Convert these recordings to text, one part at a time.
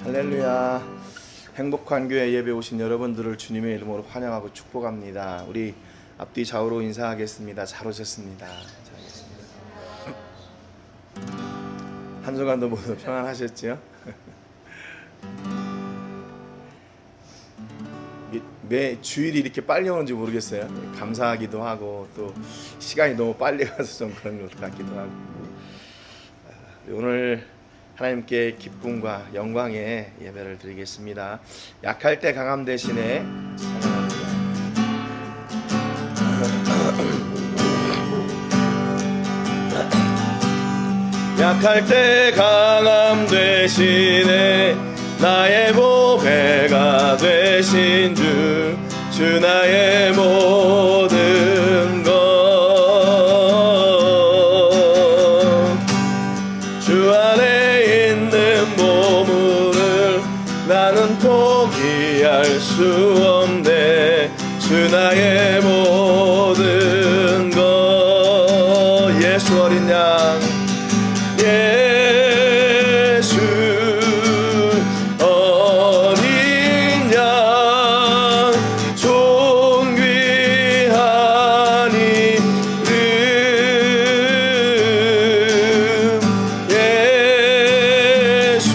할렐루야. 행복한 교회 예배 오신 여러분들을 주님의 이름으로 환영하고 축복합니다. 우리 앞뒤 좌우로 인사하겠습니다. 잘 오셨습니다. 잘 오셨습니다. 한 주간도 모두 평안하셨지요? 매 주일이 이렇게 빨리 오는지 모르겠어요. 감사하기도 하고 또 시간이 너무 빨리 가서 좀 그런 것 같기도 하고. 오늘 하나님께 기쁨과 영광의 예배를 드리겠습니다. 약할 때 강함 대신에 찬양합니다. 약할 때 강함 대신에 나의 보배가 되신 주 나의 모든 것 주 안에 있는 보물을 나는 포기할 수 없네. 주 나의 모든 것 예수 어린 양 예수 어린 양 존귀한 이름 예수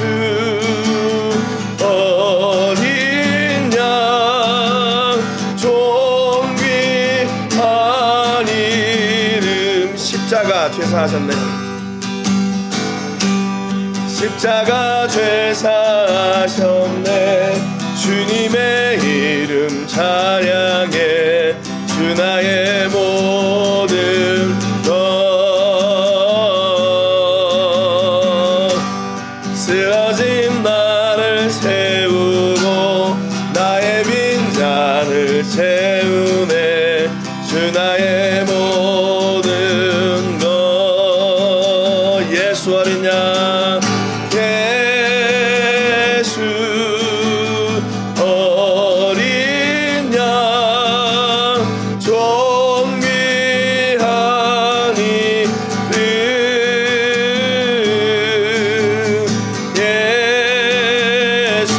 어린 양 존귀한 이름 십자가 죄사하셨네. 십자가 죄사하셨네. 주님의 이름 찬양해. 주 나의 모든 것 쓰러진 나를 세우고 나의 빈잔을 채우네. 주 나의 모든 것 예수 어린 양 예수 어린 양 존귀한 이름 예수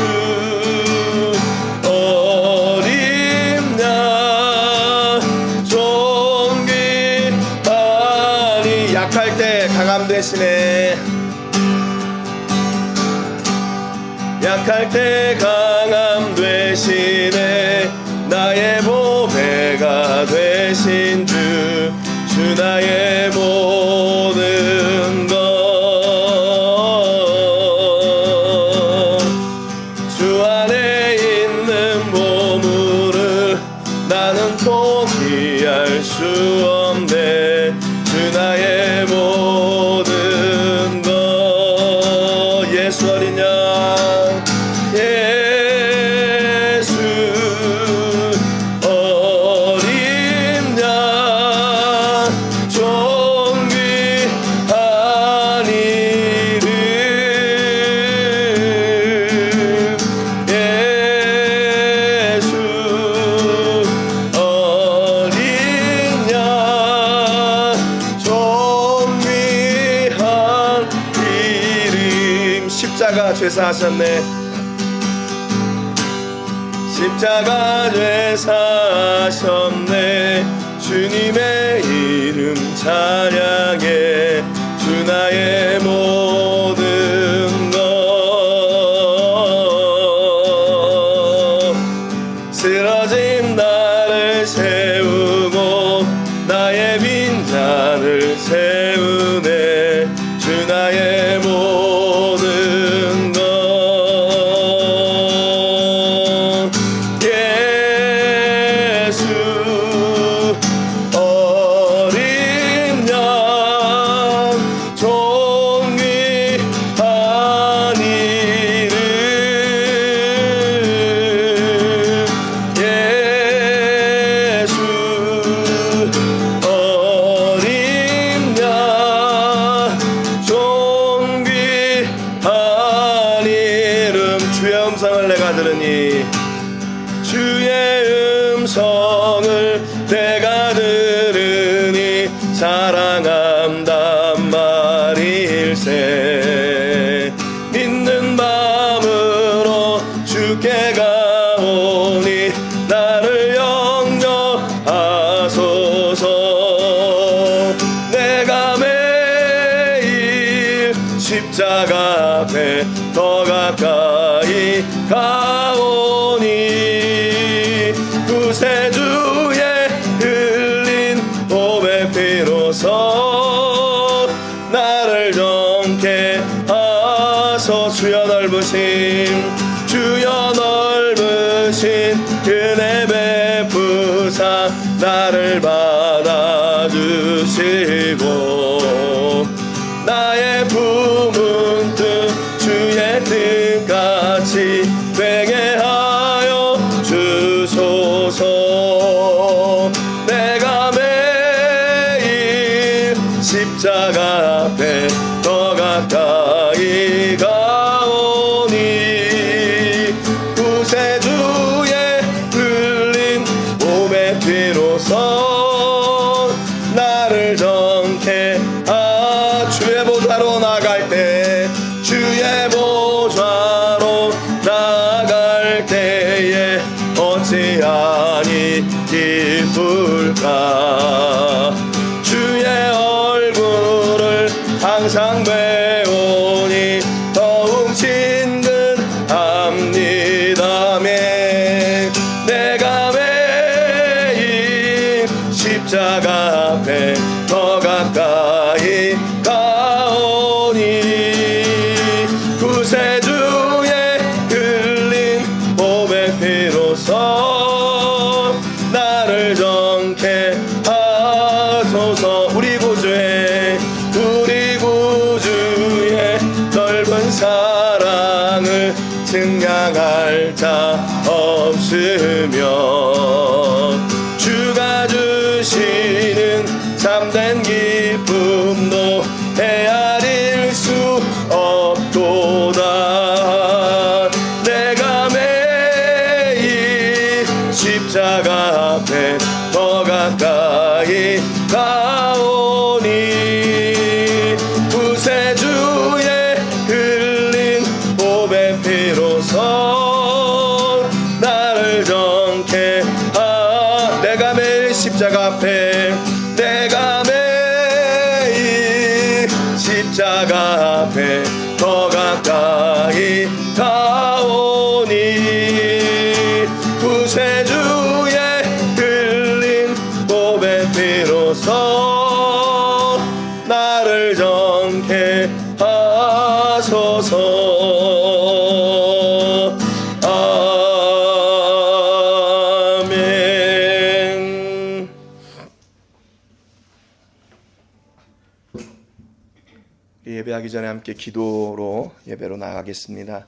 어린 양 존귀한 이 약할 때 강함 대신에 약할 때 강함 대신에 나의 보배가 되신 주 나의 모든 것 주 안에 있는 보물을 나는 포기할 수 없네. 주 나의 모든 것 예수 어린 양 예수 어린 양 존귀한 이름 예수 어린 양 존귀한 이름 십자가 죄사하셨네. 십자가 죄사하셨네. 주님의 이름 찬양해. 주 나의 모든 것 쓰러진 나를 세우고 나의 빈잔을 채우네. 주 나의 모든 것 예수 어린 양 존귀한 십자가 앞에 더 가까이 가오니 구세주의 흘린 몸의 피로서 나를 정케 하소. 주여 넓으신 은혜 베푸사 나를 받아주시고 나의 품은 뜻 주의 뜻같이 되게 하여 주소서. 내가 매일 십자가 앞에 더 가까이 가오니 구세주의 흘린 몸의 피로서 나를 정케 주의 보좌로 나갈 때 주의 보좌로 나갈 때에 어찌하니 기쁠까. 주의 얼굴을 항상 배우니 더욱 친근합니다매 내가 매일 십자가 앞에 더 가까이 가오니 구세주의 흘린 몸의 피로서 나를 정케 하소서. 우리 구주의 넓은 사랑을 증량할 자 없으며 주가 주시는 참된 기쁨도 헤아릴 수 없도다. 내가 매일 십자가 앞에 더 가까이 가오니 구세주의 흘린 몸의 피로서 나를 정케 내가 매일 십자가 앞에 십자가 앞에 더 가까이 가오니 구세주의 흘린 몸의 피로서 나를 정케 하소서. 아멘. 예배하기 전에 함께 기도로 예배로 나가겠습니다.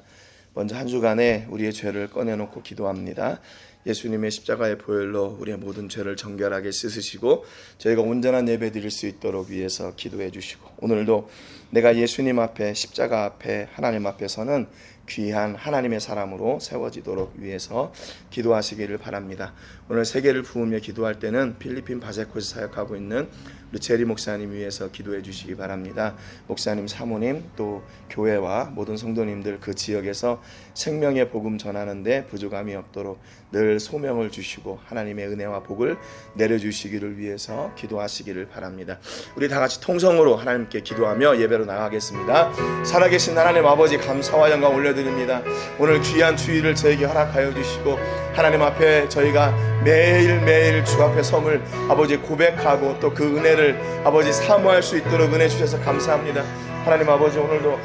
먼저 한 주간에 우리의 죄를 꺼내놓고 기도합니다. 예수님의 십자가의 보혈로 우리의 모든 죄를 정결하게 씻으시고 저희가 온전한 예배 드릴 수 있도록 위해서 기도해 주시고 오늘도 내가 예수님 앞에 십자가 앞에 하나님 앞에서는 귀한 하나님의 사람으로 세워지도록 위해서 기도하시기를 바랍니다. 오늘 세계를 부으며 기도할 때는 필리핀 바제코에서 사역하고 있는 우리 제리 목사님 위해서 기도해 주시기 바랍니다. 목사님, 사모님, 또 교회와 모든 성도님들 그 지역에서 생명의 복음 전하는데 부족함이 없도록 늘 소명을 주시고 하나님의 은혜와 복을 내려주시기를 위해서 기도하시기를 바랍니다. 우리 다 같이 통성으로 하나님께 기도하며 예배로 나가겠습니다. 살아계신 하나님 아버지, 감사와 영광 올려드립니다. 오늘 귀한 주일을 저에게 허락하여 주시고 하나님 앞에 저희가 매일매일 주 앞에 섬을 아버지 고백하고 또 그 은혜를 아버지 사모할 수 있도록 은혜 주셔서 감사합니다. 하나님 아버지, 오늘도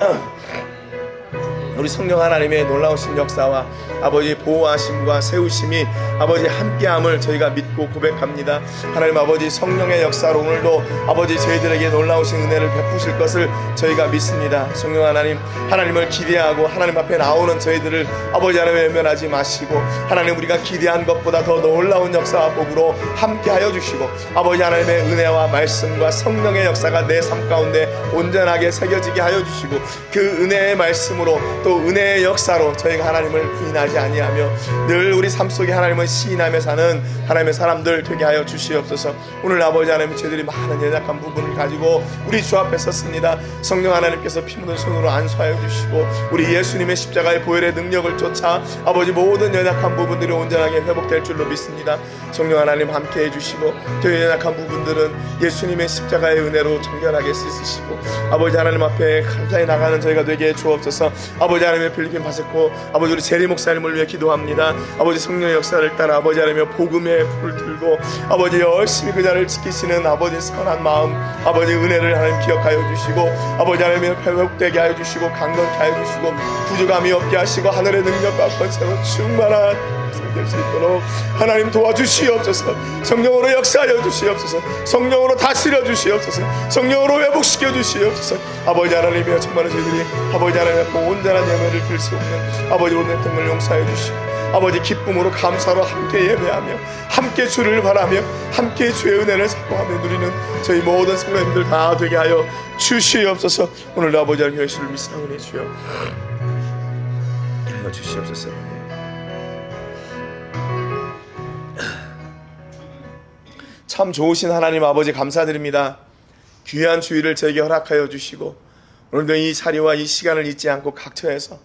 우리 성령 하나님의 놀라우신 역사와 아버지 보호하심과 세우심이 아버지 함께함을 저희가 믿고 고백합니다. 하나님 아버지, 성령의 역사로 오늘도 아버지 저희들에게 놀라우신 은혜를 베푸실 것을 저희가 믿습니다. 성령 하나님, 하나님을 기대하고 하나님 앞에 나오는 저희들을 아버지 하나님 외면하지 마시고 하나님 우리가 기대한 것보다 더 놀라운 역사와 복으로 함께하여 주시고 아버지 하나님의 은혜와 말씀과 성령의 역사가 내 삶 가운데 온전하게 새겨지게 하여 주시고 그 은혜의 말씀으로 또 은혜의 역사로 저희가 하나님을 부인하지 아니하며 늘 우리 삶 속에 하나님을 시인하며 사는 하나님의 사람들 되게 하여 주시옵소서. 오늘 아버지 하나님, 저희들이 많은 연약한 부분을 가지고 우리 주 앞에 섰습니다. 성령 하나님께서 피 묻은 손으로 안수하여 주시고 우리 예수님의 십자가의 보혈의 능력을 쫓아 아버지 모든 연약한 부분들이 온전하게 회복될 줄로 믿습니다. 성령 하나님 함께해 주시고 저희 연약한 부분들은 예수님의 십자가의 은혜로 정결하게 씻으시고 주시고 아버지 하나님 앞에 감사히 나가는 저희가 되게 주옵소서. 아버지 하나님의 필리핀 바세코 아버지 우리 제리 목사님을 위해 기도합니다. 아버지 성령의 역사를 따라 아버지 하나님의 복음의 불을 들고 아버지 열심히 그 자를 지키시는 아버지 선한 마음 아버지 은혜를 하나님 기억하여 주시고 아버지 하나님의 회복되게 하여 주시고 강건케 하여 주시고 부족함이 없게 하시고 하늘의 능력과 권세로 충만한 될 수 있도록 하나님 도와주시옵소서. 성령으로 역사하여 주시옵소서. 성령으로 다스려 주시옵소서. 성령으로 회복시켜 주시옵소서. 아버지 하나님이여 정말 저희들이 아버지 하나님 앞에 온전한 예배를 드릴 수 없는 아버지 오늘 등을 용서해 주시고 아버지 기쁨으로 감사로 함께 예배하며 함께 주를 바라며 함께 주의 은혜를 사모하며 누리는 저희 모든 성도님들 다 되게 하여 주시옵소서. 오늘도 아버지 하나님 예수를 믿사오니 주여 하여 주시옵소서. 참 좋으신 하나님 아버지 감사드립니다. 귀한 주일을 저에게 허락하여 주시고 오늘도 이 자리와 이 시간을 잊지 않고 각처에서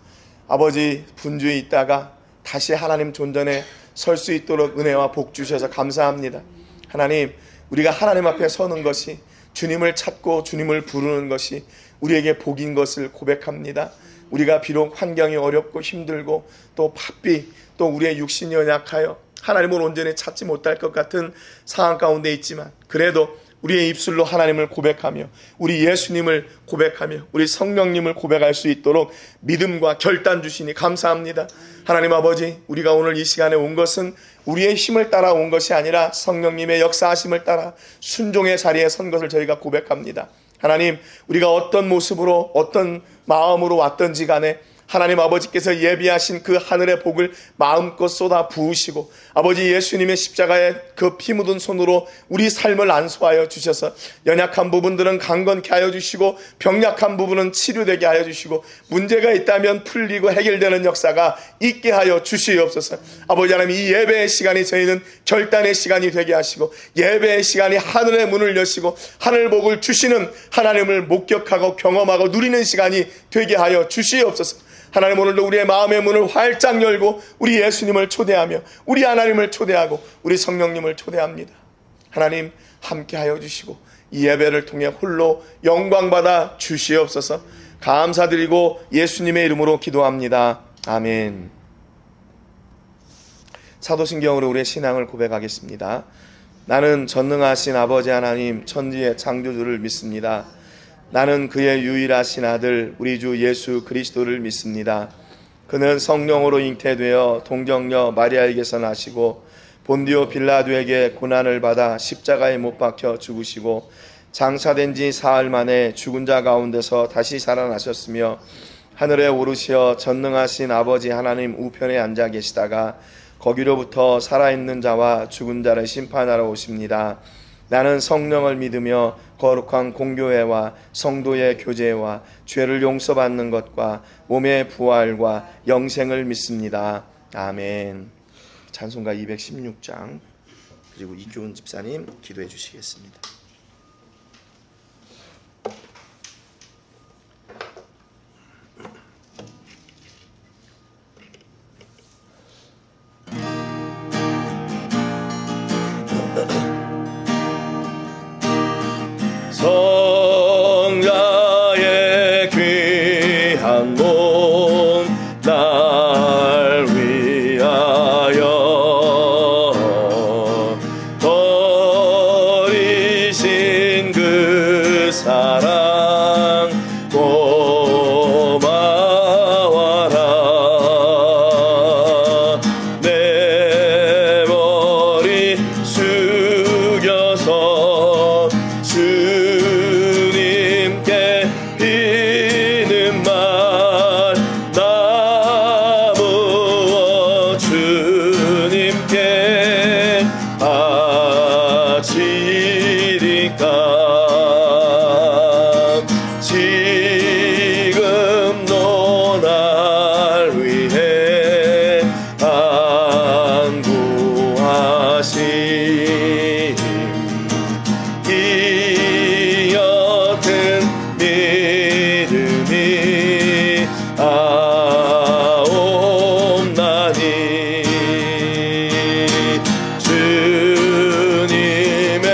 아버지 분주에 있다가 다시 하나님 존전에 설 수 있도록 은혜와 복 주셔서 감사합니다. 하나님 우리가 하나님 앞에 서는 것이 주님을 찾고 주님을 부르는 것이 우리에게 복인 것을 고백합니다. 우리가 비록 환경이 어렵고 힘들고 또 바삐 또 우리의 육신이 연약하여 하나님을 온전히 찾지 못할 것 같은 상황 가운데 있지만 그래도 우리의 입술로 하나님을 고백하며 우리 예수님을 고백하며 우리 성령님을 고백할 수 있도록 믿음과 결단 주시니 감사합니다. 하나님 아버지 우리가 오늘 이 시간에 온 것은 우리의 힘을 따라 온 것이 아니라 성령님의 역사하심을 따라 순종의 자리에 선 것을 저희가 고백합니다. 하나님 우리가 어떤 모습으로 어떤 마음으로 왔던지 간에 하나님 아버지께서 예비하신 그 하늘의 복을 마음껏 쏟아 부으시고 아버지 예수님의 십자가에 그 피 묻은 손으로 우리 삶을 안수하여 주셔서 연약한 부분들은 강건케 하여 주시고 병약한 부분은 치료되게 하여 주시고 문제가 있다면 풀리고 해결되는 역사가 있게 하여 주시옵소서. 아버지 하나님 이 예배의 시간이 저희는 결단의 시간이 되게 하시고 예배의 시간이 하늘의 문을 여시고 하늘 복을 주시는 하나님을 목격하고 경험하고 누리는 시간이 되게 하여 주시옵소서. 하나님 오늘도 우리의 마음의 문을 활짝 열고 우리 예수님을 초대하며 우리 하나님을 초대하고 우리 성령님을 초대합니다. 하나님 함께하여 주시고 이 예배를 통해 홀로 영광받아 주시옵소서. 감사드리고 예수님의 이름으로 기도합니다. 아멘. 사도신경으로 우리의 신앙을 고백하겠습니다. 나는 전능하신 아버지 하나님 천지의 창조주를 믿습니다. 나는 그의 유일하신 아들 우리 주 예수 그리스도를 믿습니다. 그는 성령으로 잉태되어 동정녀 마리아에게서 나시고 본디오 빌라도에게 고난을 받아 십자가에 못 박혀 죽으시고 장사된 지 사흘 만에 죽은 자 가운데서 다시 살아나셨으며 하늘에 오르시어 전능하신 아버지 하나님 우편에 앉아 계시다가 거기로부터 살아있는 자와 죽은 자를 심판하러 오십니다. 나는 성령을 믿으며 거룩한 공교회와 성도의 교제와 죄를 용서받는 것과 몸의 부활과 영생을 믿습니다. 아멘. 찬송가 216장 그리고 이규훈 집사님 기도해 주시겠습니다. 성자의 귀한 몸 날 위하여 버리신 그 사랑 고마워라. 내 머리 숙여서 주님께 비는 말 나무어 주님께 바치리까. 지금도 날 위해 간구하심 이 옅은 믿음이 아옵나니 주님의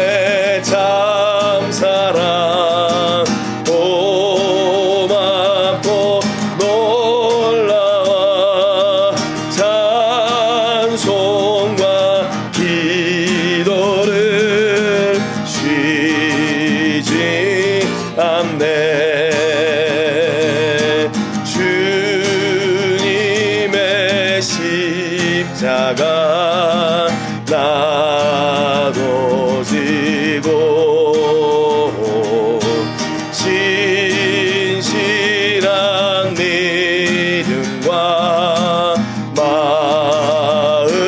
참사랑 주님의 십자가 나도 지고 진실한 믿음과 마음으로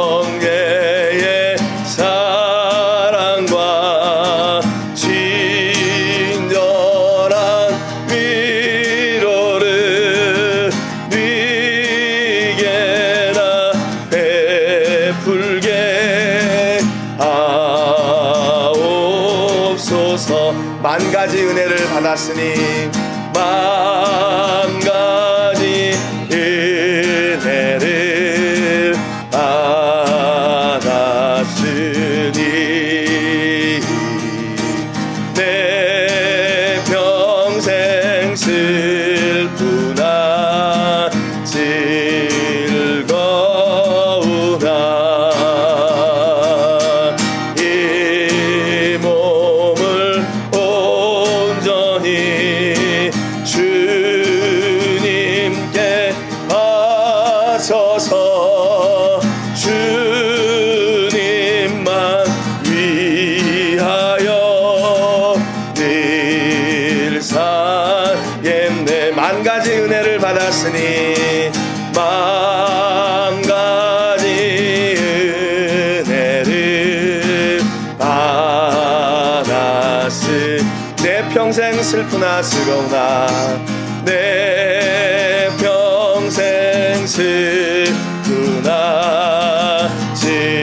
영계의 사랑과 친절한 위로를 네게나 베풀게 하옵소서. 만 가지 은혜를 받았으니 만 가지 은혜를 받았으니 내 평생 슬프나 즐거우나 이 몸을 온전히 주님께 바쳐서 주님만 위하여 늘 살겠네. 만 가지 은혜를 받았으니 만 가지 은혜를 받았으니 내 평생 슬프나 즐거우나 내 평생 슬프나 즐거우나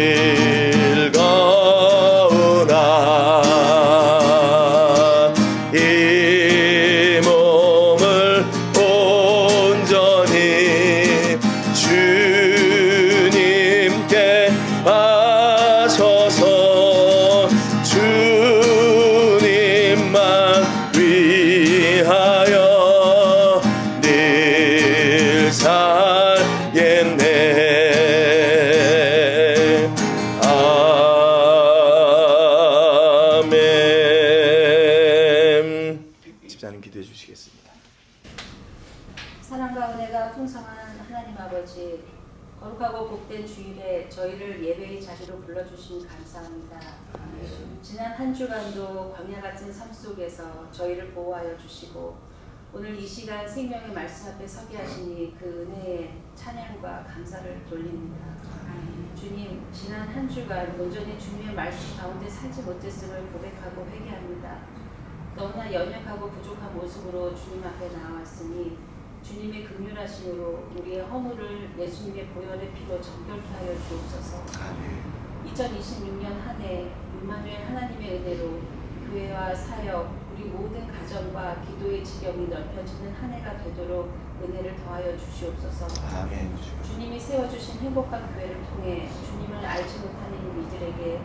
이 몸을 온전히 주님께 바쳐서 주님만 위하여 늘 살겠네. 아멘. 집사님 기도해 주시겠습니다. 사랑과 은혜가 풍성한 하나님 아버지, 거룩하고 복된 주일에 저희를 예배의 자리로 불러주신 감사합니다. 지난 한 주간도 광야 같은 삶 속에서 저희를 보호하여 주시고 오늘 이 시간 생명의 말씀 앞에 서게 하시니 그 은혜에 찬양과 감사를 돌립니다. 주님, 지난 한 주간 온전히 주님의 말씀 가운데 살지 못했음을 고백하고 회개합니다. 너무나 연약하고 부족한 모습으로 주님 앞에 나왔으니 주님의 긍휼하심으로 우리의 허물을 예수님의 보혈의 피로 정결케 하여 주옵소서. 2026년 한 해 임마누엘 하나님의 은혜로 교회와 사역, 우리 모든 가정과 기도의 지경이 넓혀지는 한 해가 되도록 은혜를 더하여 주시옵소서. 아멘. 주님이 세워주신 행복한 교회를 통해 주님을 알지 못하는 이들에게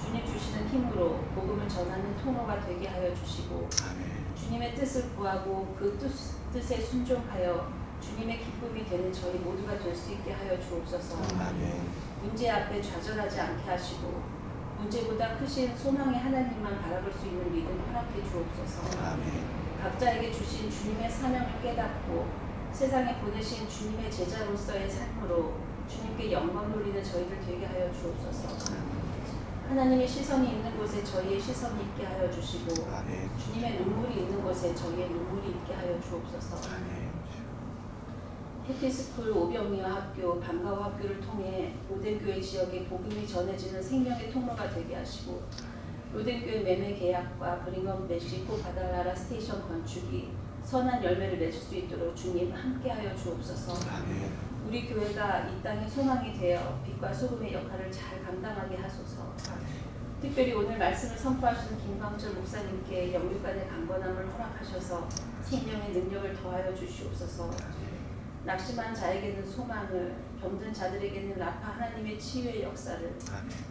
주님 주시는 힘으로 복음을 전하는 통로가 되게 하여 주시고 주님의 뜻을 구하고 그 뜻에 순종하여 주님의 기쁨이 되는 저희 모두가 될 수 있게 하여 주옵소서. 문제 앞에 좌절하지 않게 하시고 문제보다 크신 소망의 하나님만 바라볼 수 있는 믿음 허락해 주옵소서. 각자에게 주신 주님의 사명을 깨닫고 세상에 보내신 주님의 제자로서의 삶으로 주님께 영광 돌리는 저희들 되게 하여 주옵소서. 하나님의 시선이 있는 곳에 저희의 시선이 있게 하여 주시고 주님의 눈물이 있는 곳에 저희의 눈물이 있게 하여 주옵소서. 해피스쿨 오병이어 학교, 방과후 학교를 통해 로덴교회 지역에 복음이 전해지는 생명의 통로가 되게 하시고 로덴교회 매매 계약과 브링엄 멕시코 바달라라 스테이션 건축이 선한 열매를 맺을 수 있도록 주님 함께하여 주옵소서. 우리 교회가 이 땅의 소망이 되어 빛과 소금의 역할을 잘 감당하게 하소서. 특별히 오늘 말씀을 선포하시는 김광철 목사님께 영육간의 강건함을 허락하셔서 생명의 능력을 더하여 주시옵소서. 낙심한 자에게는 소망을, 병든 자들에게는 라파 하나님의 치유의 역사를,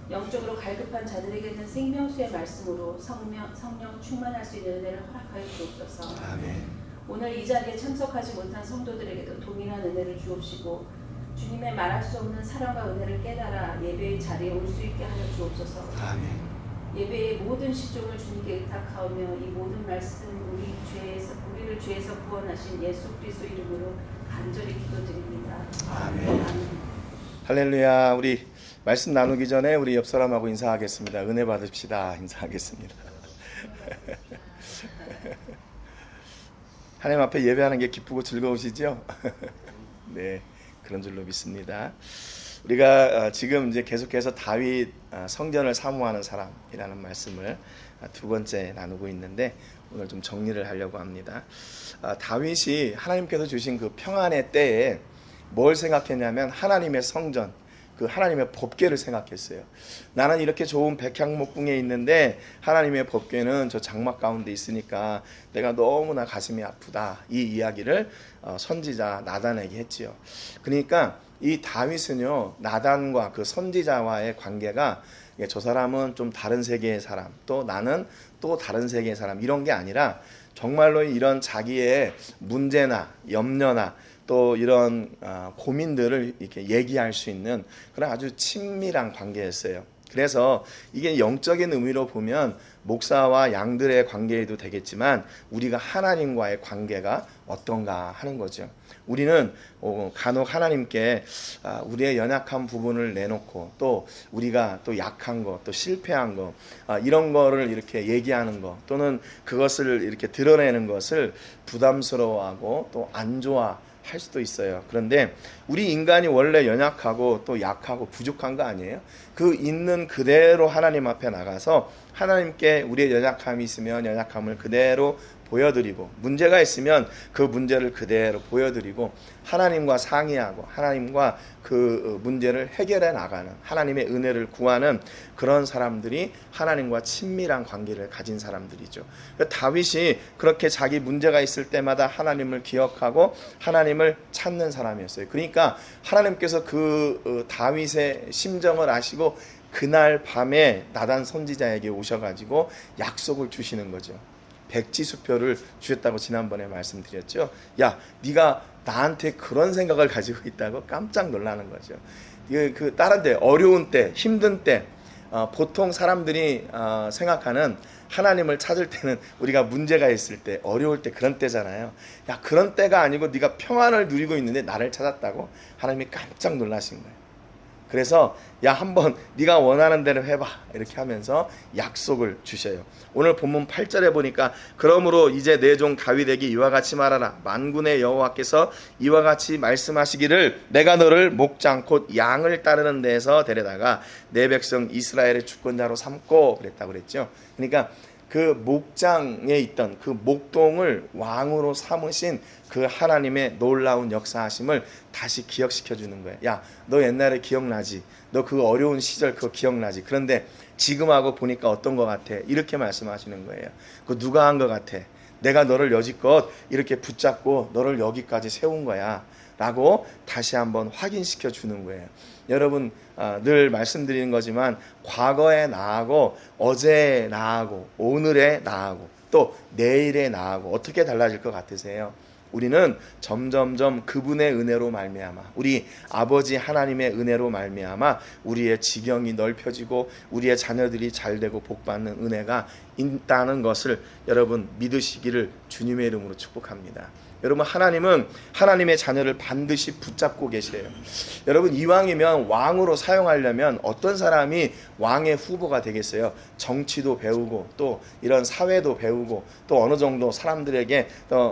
영적으로 갈급한 자들에게는 생명수의 말씀으로 성령 충만할 수 있는 은혜를 허락하여 주옵소서. 오늘 이 자리에 참석하지 못한 성도들에게도 동일한 은혜를 주옵시고 주님의 말할 수 없는 사랑과 은혜를 깨달아 예배의 자리에 올 수 있게 하여 주옵소서. 아멘. 예배의 모든 시종을 주님께 의탁하오며 이 모든 말씀 우리를 죄에서 구원하신 예수 그리스도 이름으로 간절히 기도드립니다. 아멘. 할렐루야. 우리 말씀 나누기 전에 우리 옆 사람하고 인사하겠습니다. 은혜 받읍시다. 인사하겠습니다. 하나님 앞에 예배하는 게 기쁘고 즐거우시죠? 네, 그런 줄로 믿습니다. 우리가 지금 이제 계속해서 다윗 성전을 사모하는 사람이라는 말씀을 두 번째 나누고 있는데 오늘 좀 정리를 하려고 합니다. 다윗이 하나님께서 주신 그 평안의 때에 뭘 생각했냐면 하나님의 성전, 그 하나님의 법궤를 생각했어요. 나는 이렇게 좋은 백향목궁에 있는데 하나님의 법궤는 저 장막 가운데 있으니까 내가 너무나 가슴이 아프다. 이 이야기를 선지자 나단에게 했지요. 그러니까 이 다윗은요, 나단과 그 선지자와의 관계가 저 사람은 좀 다른 세계의 사람, 또 나는 또 다른 세계의 사람, 이런 게 아니라 정말로 이런 자기의 문제나 염려나 또 이런 고민들을 이렇게 얘기할 수 있는 그런 아주 친밀한 관계였어요. 그래서 이게 영적인 의미로 보면 목사와 양들의 관계에도 되겠지만 우리가 하나님과의 관계가 어떤가 하는 거죠. 우리는 간혹 하나님께 우리의 연약한 부분을 내놓고 또 우리가 또 약한 거, 또 실패한 거, 이런 거를 이렇게 얘기하는 거, 또는 그것을 이렇게 드러내는 것을 부담스러워하고 또 안 좋아할 수도 있어요. 그런데 우리 인간이 원래 연약하고 또 약하고 부족한 거 아니에요? 그 있는 그대로 하나님 앞에 나가서 하나님께 우리의 연약함이 있으면 연약함을 그대로 보여드리고, 문제가 있으면 그 문제를 그대로 보여드리고 하나님과 상의하고 하나님과 그 문제를 해결해 나가는, 하나님의 은혜를 구하는 그런 사람들이 하나님과 친밀한 관계를 가진 사람들이죠. 다윗이 그렇게 자기 문제가 있을 때마다 하나님을 기억하고 하나님을 찾는 사람이었어요. 그러니까 하나님께서 그 다윗의 심정을 아시고 그날 밤에 나단 선지자에게 오셔가지고 약속을 주시는 거죠. 백지수표를 주셨다고 지난번에 말씀드렸죠. 야, 네가 나한테 그런 생각을 가지고 있다고 깜짝 놀라는 거죠. 그 다른 때, 어려운 때, 힘든 때, 보통 사람들이 생각하는 하나님을 찾을 때는 우리가 문제가 있을 때, 어려울 때, 그런 때잖아요. 야, 그런 때가 아니고 네가 평안을 누리고 있는데 나를 찾았다고 하나님이 깜짝 놀라신 거예요. 그래서 야, 한번 네가 원하는 대로 해봐, 이렇게 하면서 약속을 주셔요. 오늘 본문 8절에 보니까 그러므로 이제 내 종 다윗에게 이와 같이 말하라. 만군의 여호와께서 이와 같이 말씀하시기를 내가 너를 목장 곧 양을 따르는 데에서 데려다가 내 백성 이스라엘의 주권자로 삼고, 그랬다고 그랬죠. 그러니까 그 목장에 있던 그 목동을 왕으로 삼으신 그 하나님의 놀라운 역사하심을 다시 기억시켜 주는 거예요. 야, 너 옛날에 기억나지? 너 그 어려운 시절 그거 기억나지? 그런데 지금하고 보니까 어떤 것 같아? 이렇게 말씀하시는 거예요. 그 누가 한 것 같아? 내가 너를 여지껏 이렇게 붙잡고 너를 여기까지 세운 거야 라고 다시 한번 확인시켜 주는 거예요. 여러분, 늘 말씀드리는 거지만 과거의 나하고 어제의 나하고 오늘의 나하고 또 내일의 나하고 어떻게 달라질 것 같으세요? 우리는 점점점 그분의 은혜로 말미암아, 우리 아버지 하나님의 은혜로 말미암아 우리의 지경이 넓혀지고 우리의 자녀들이 잘되고 복받는 은혜가 있다는 것을 여러분 믿으시기를 주님의 이름으로 축복합니다. 여러분, 하나님은 하나님의 자녀를 반드시 붙잡고 계세요. 여러분, 이왕이면 왕으로 사용하려면 어떤 사람이 왕의 후보가 되겠어요? 정치도 배우고 또 이런 사회도 배우고 또 어느 정도 사람들에게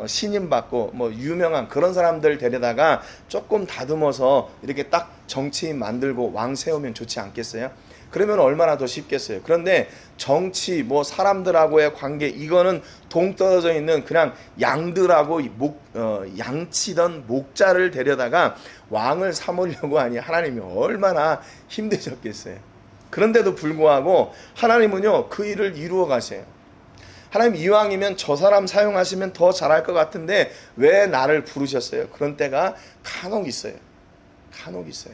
신임받고 뭐 유명한 그런 사람들 데려다가 조금 다듬어서 이렇게 딱 정치인 만들고 왕 세우면 좋지 않겠어요? 그러면 얼마나 더 쉽겠어요. 그런데 정치, 뭐 사람들하고의 관계, 이거는 동떨어져 있는 그냥 양들하고 양치던 목자를 데려다가 왕을 삼으려고 하니 하나님이 얼마나 힘드셨겠어요. 그런데도 불구하고 하나님은요, 그 일을 이루어 가세요. 하나님, 이왕이면 저 사람 사용하시면 더 잘할 것 같은데 왜 나를 부르셨어요? 그런 때가 간혹 있어요. 간혹 있어요.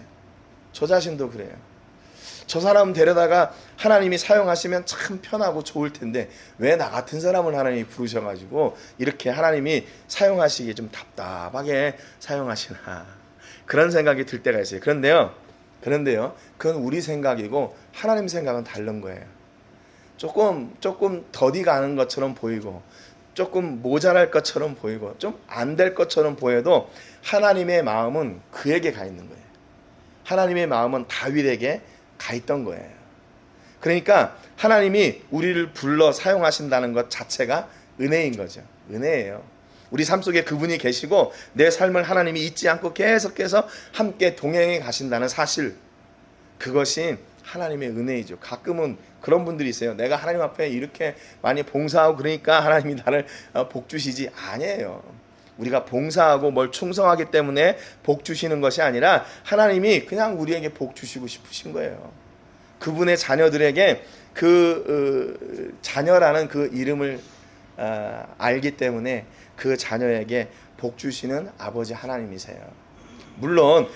저 자신도 그래요. 저 사람 데려다가 하나님이 사용하시면 참 편하고 좋을 텐데 왜 나 같은 사람을 하나님이 부르셔가지고 이렇게 하나님이 사용하시기에 좀 답답하게 사용하시나. 그런 생각이 들 때가 있어요. 그런데요, 그건 우리 생각이고 하나님 생각은 다른 거예요. 조금 더디 가는 것처럼 보이고, 조금 모자랄 것처럼 보이고, 좀 안 될 것처럼 보여도 하나님의 마음은 그에게 가 있는 거예요. 하나님의 마음은 다윗에게 가 있던 거예요. 그러니까 하나님이 우리를 불러 사용하신다는 것 자체가 은혜인 거죠. 은혜예요. 우리 삶 속에 그분이 계시고 내 삶을 하나님이 잊지 않고 계속해서 함께 동행해 가신다는 사실, 그것이 하나님의 은혜이죠. 가끔은 그런 분들이 있어요. 내가 하나님 앞에 이렇게 많이 봉사하고 그러니까 하나님이 나를 복 주시지. 아니에요. 우리가 봉사하고 뭘 충성하기 때문에 복 주시는 것이 아니라 하나님이 그냥 우리에게 복 주시고 싶으신 거예요. 그분의 자녀들에게 그 자녀라는 그 이름을 알기 때문에 그 자녀에게 복 주시는 아버지 하나님이세요. 물론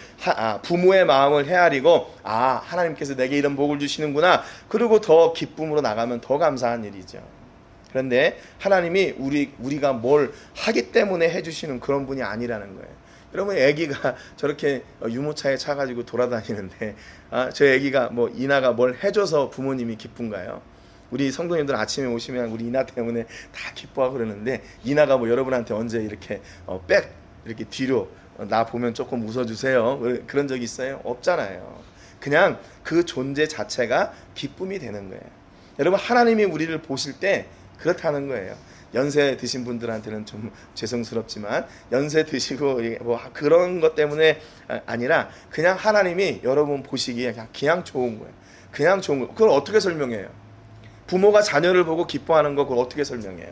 부모의 마음을 헤아리고 하나님께서 내게 이런 복을 주시는구나, 그리고 더 기쁨으로 나가면 더 감사한 일이죠. 그런데 하나님이 우리가 뭘 하기 때문에 해주시는 그런 분이 아니라는 거예요. 여러분, 애기가 저렇게 유모차에 차가지고 돌아다니는데 저 애기가 이나가 뭘 해줘서 부모님이 기쁜가요? 우리 성도님들 아침에 오시면 우리 이나 때문에 다 기뻐하고 그러는데, 이나가 여러분한테 언제 이렇게 이렇게 뒤로 나 보면 조금 웃어주세요, 그런 적 있어요? 없잖아요. 그냥 그 존재 자체가 기쁨이 되는 거예요. 여러분, 하나님이 우리를 보실 때 그렇다는 거예요. 연세 드신 분들한테는 좀 죄송스럽지만, 연세 드시고 그런 것 때문에 아니라 그냥 하나님이 여러분 보시기에 그냥 좋은 거예요. 그냥 좋은 거예요. 그걸 어떻게 설명해요? 부모가 자녀를 보고 기뻐하는 거, 그걸 어떻게 설명해요?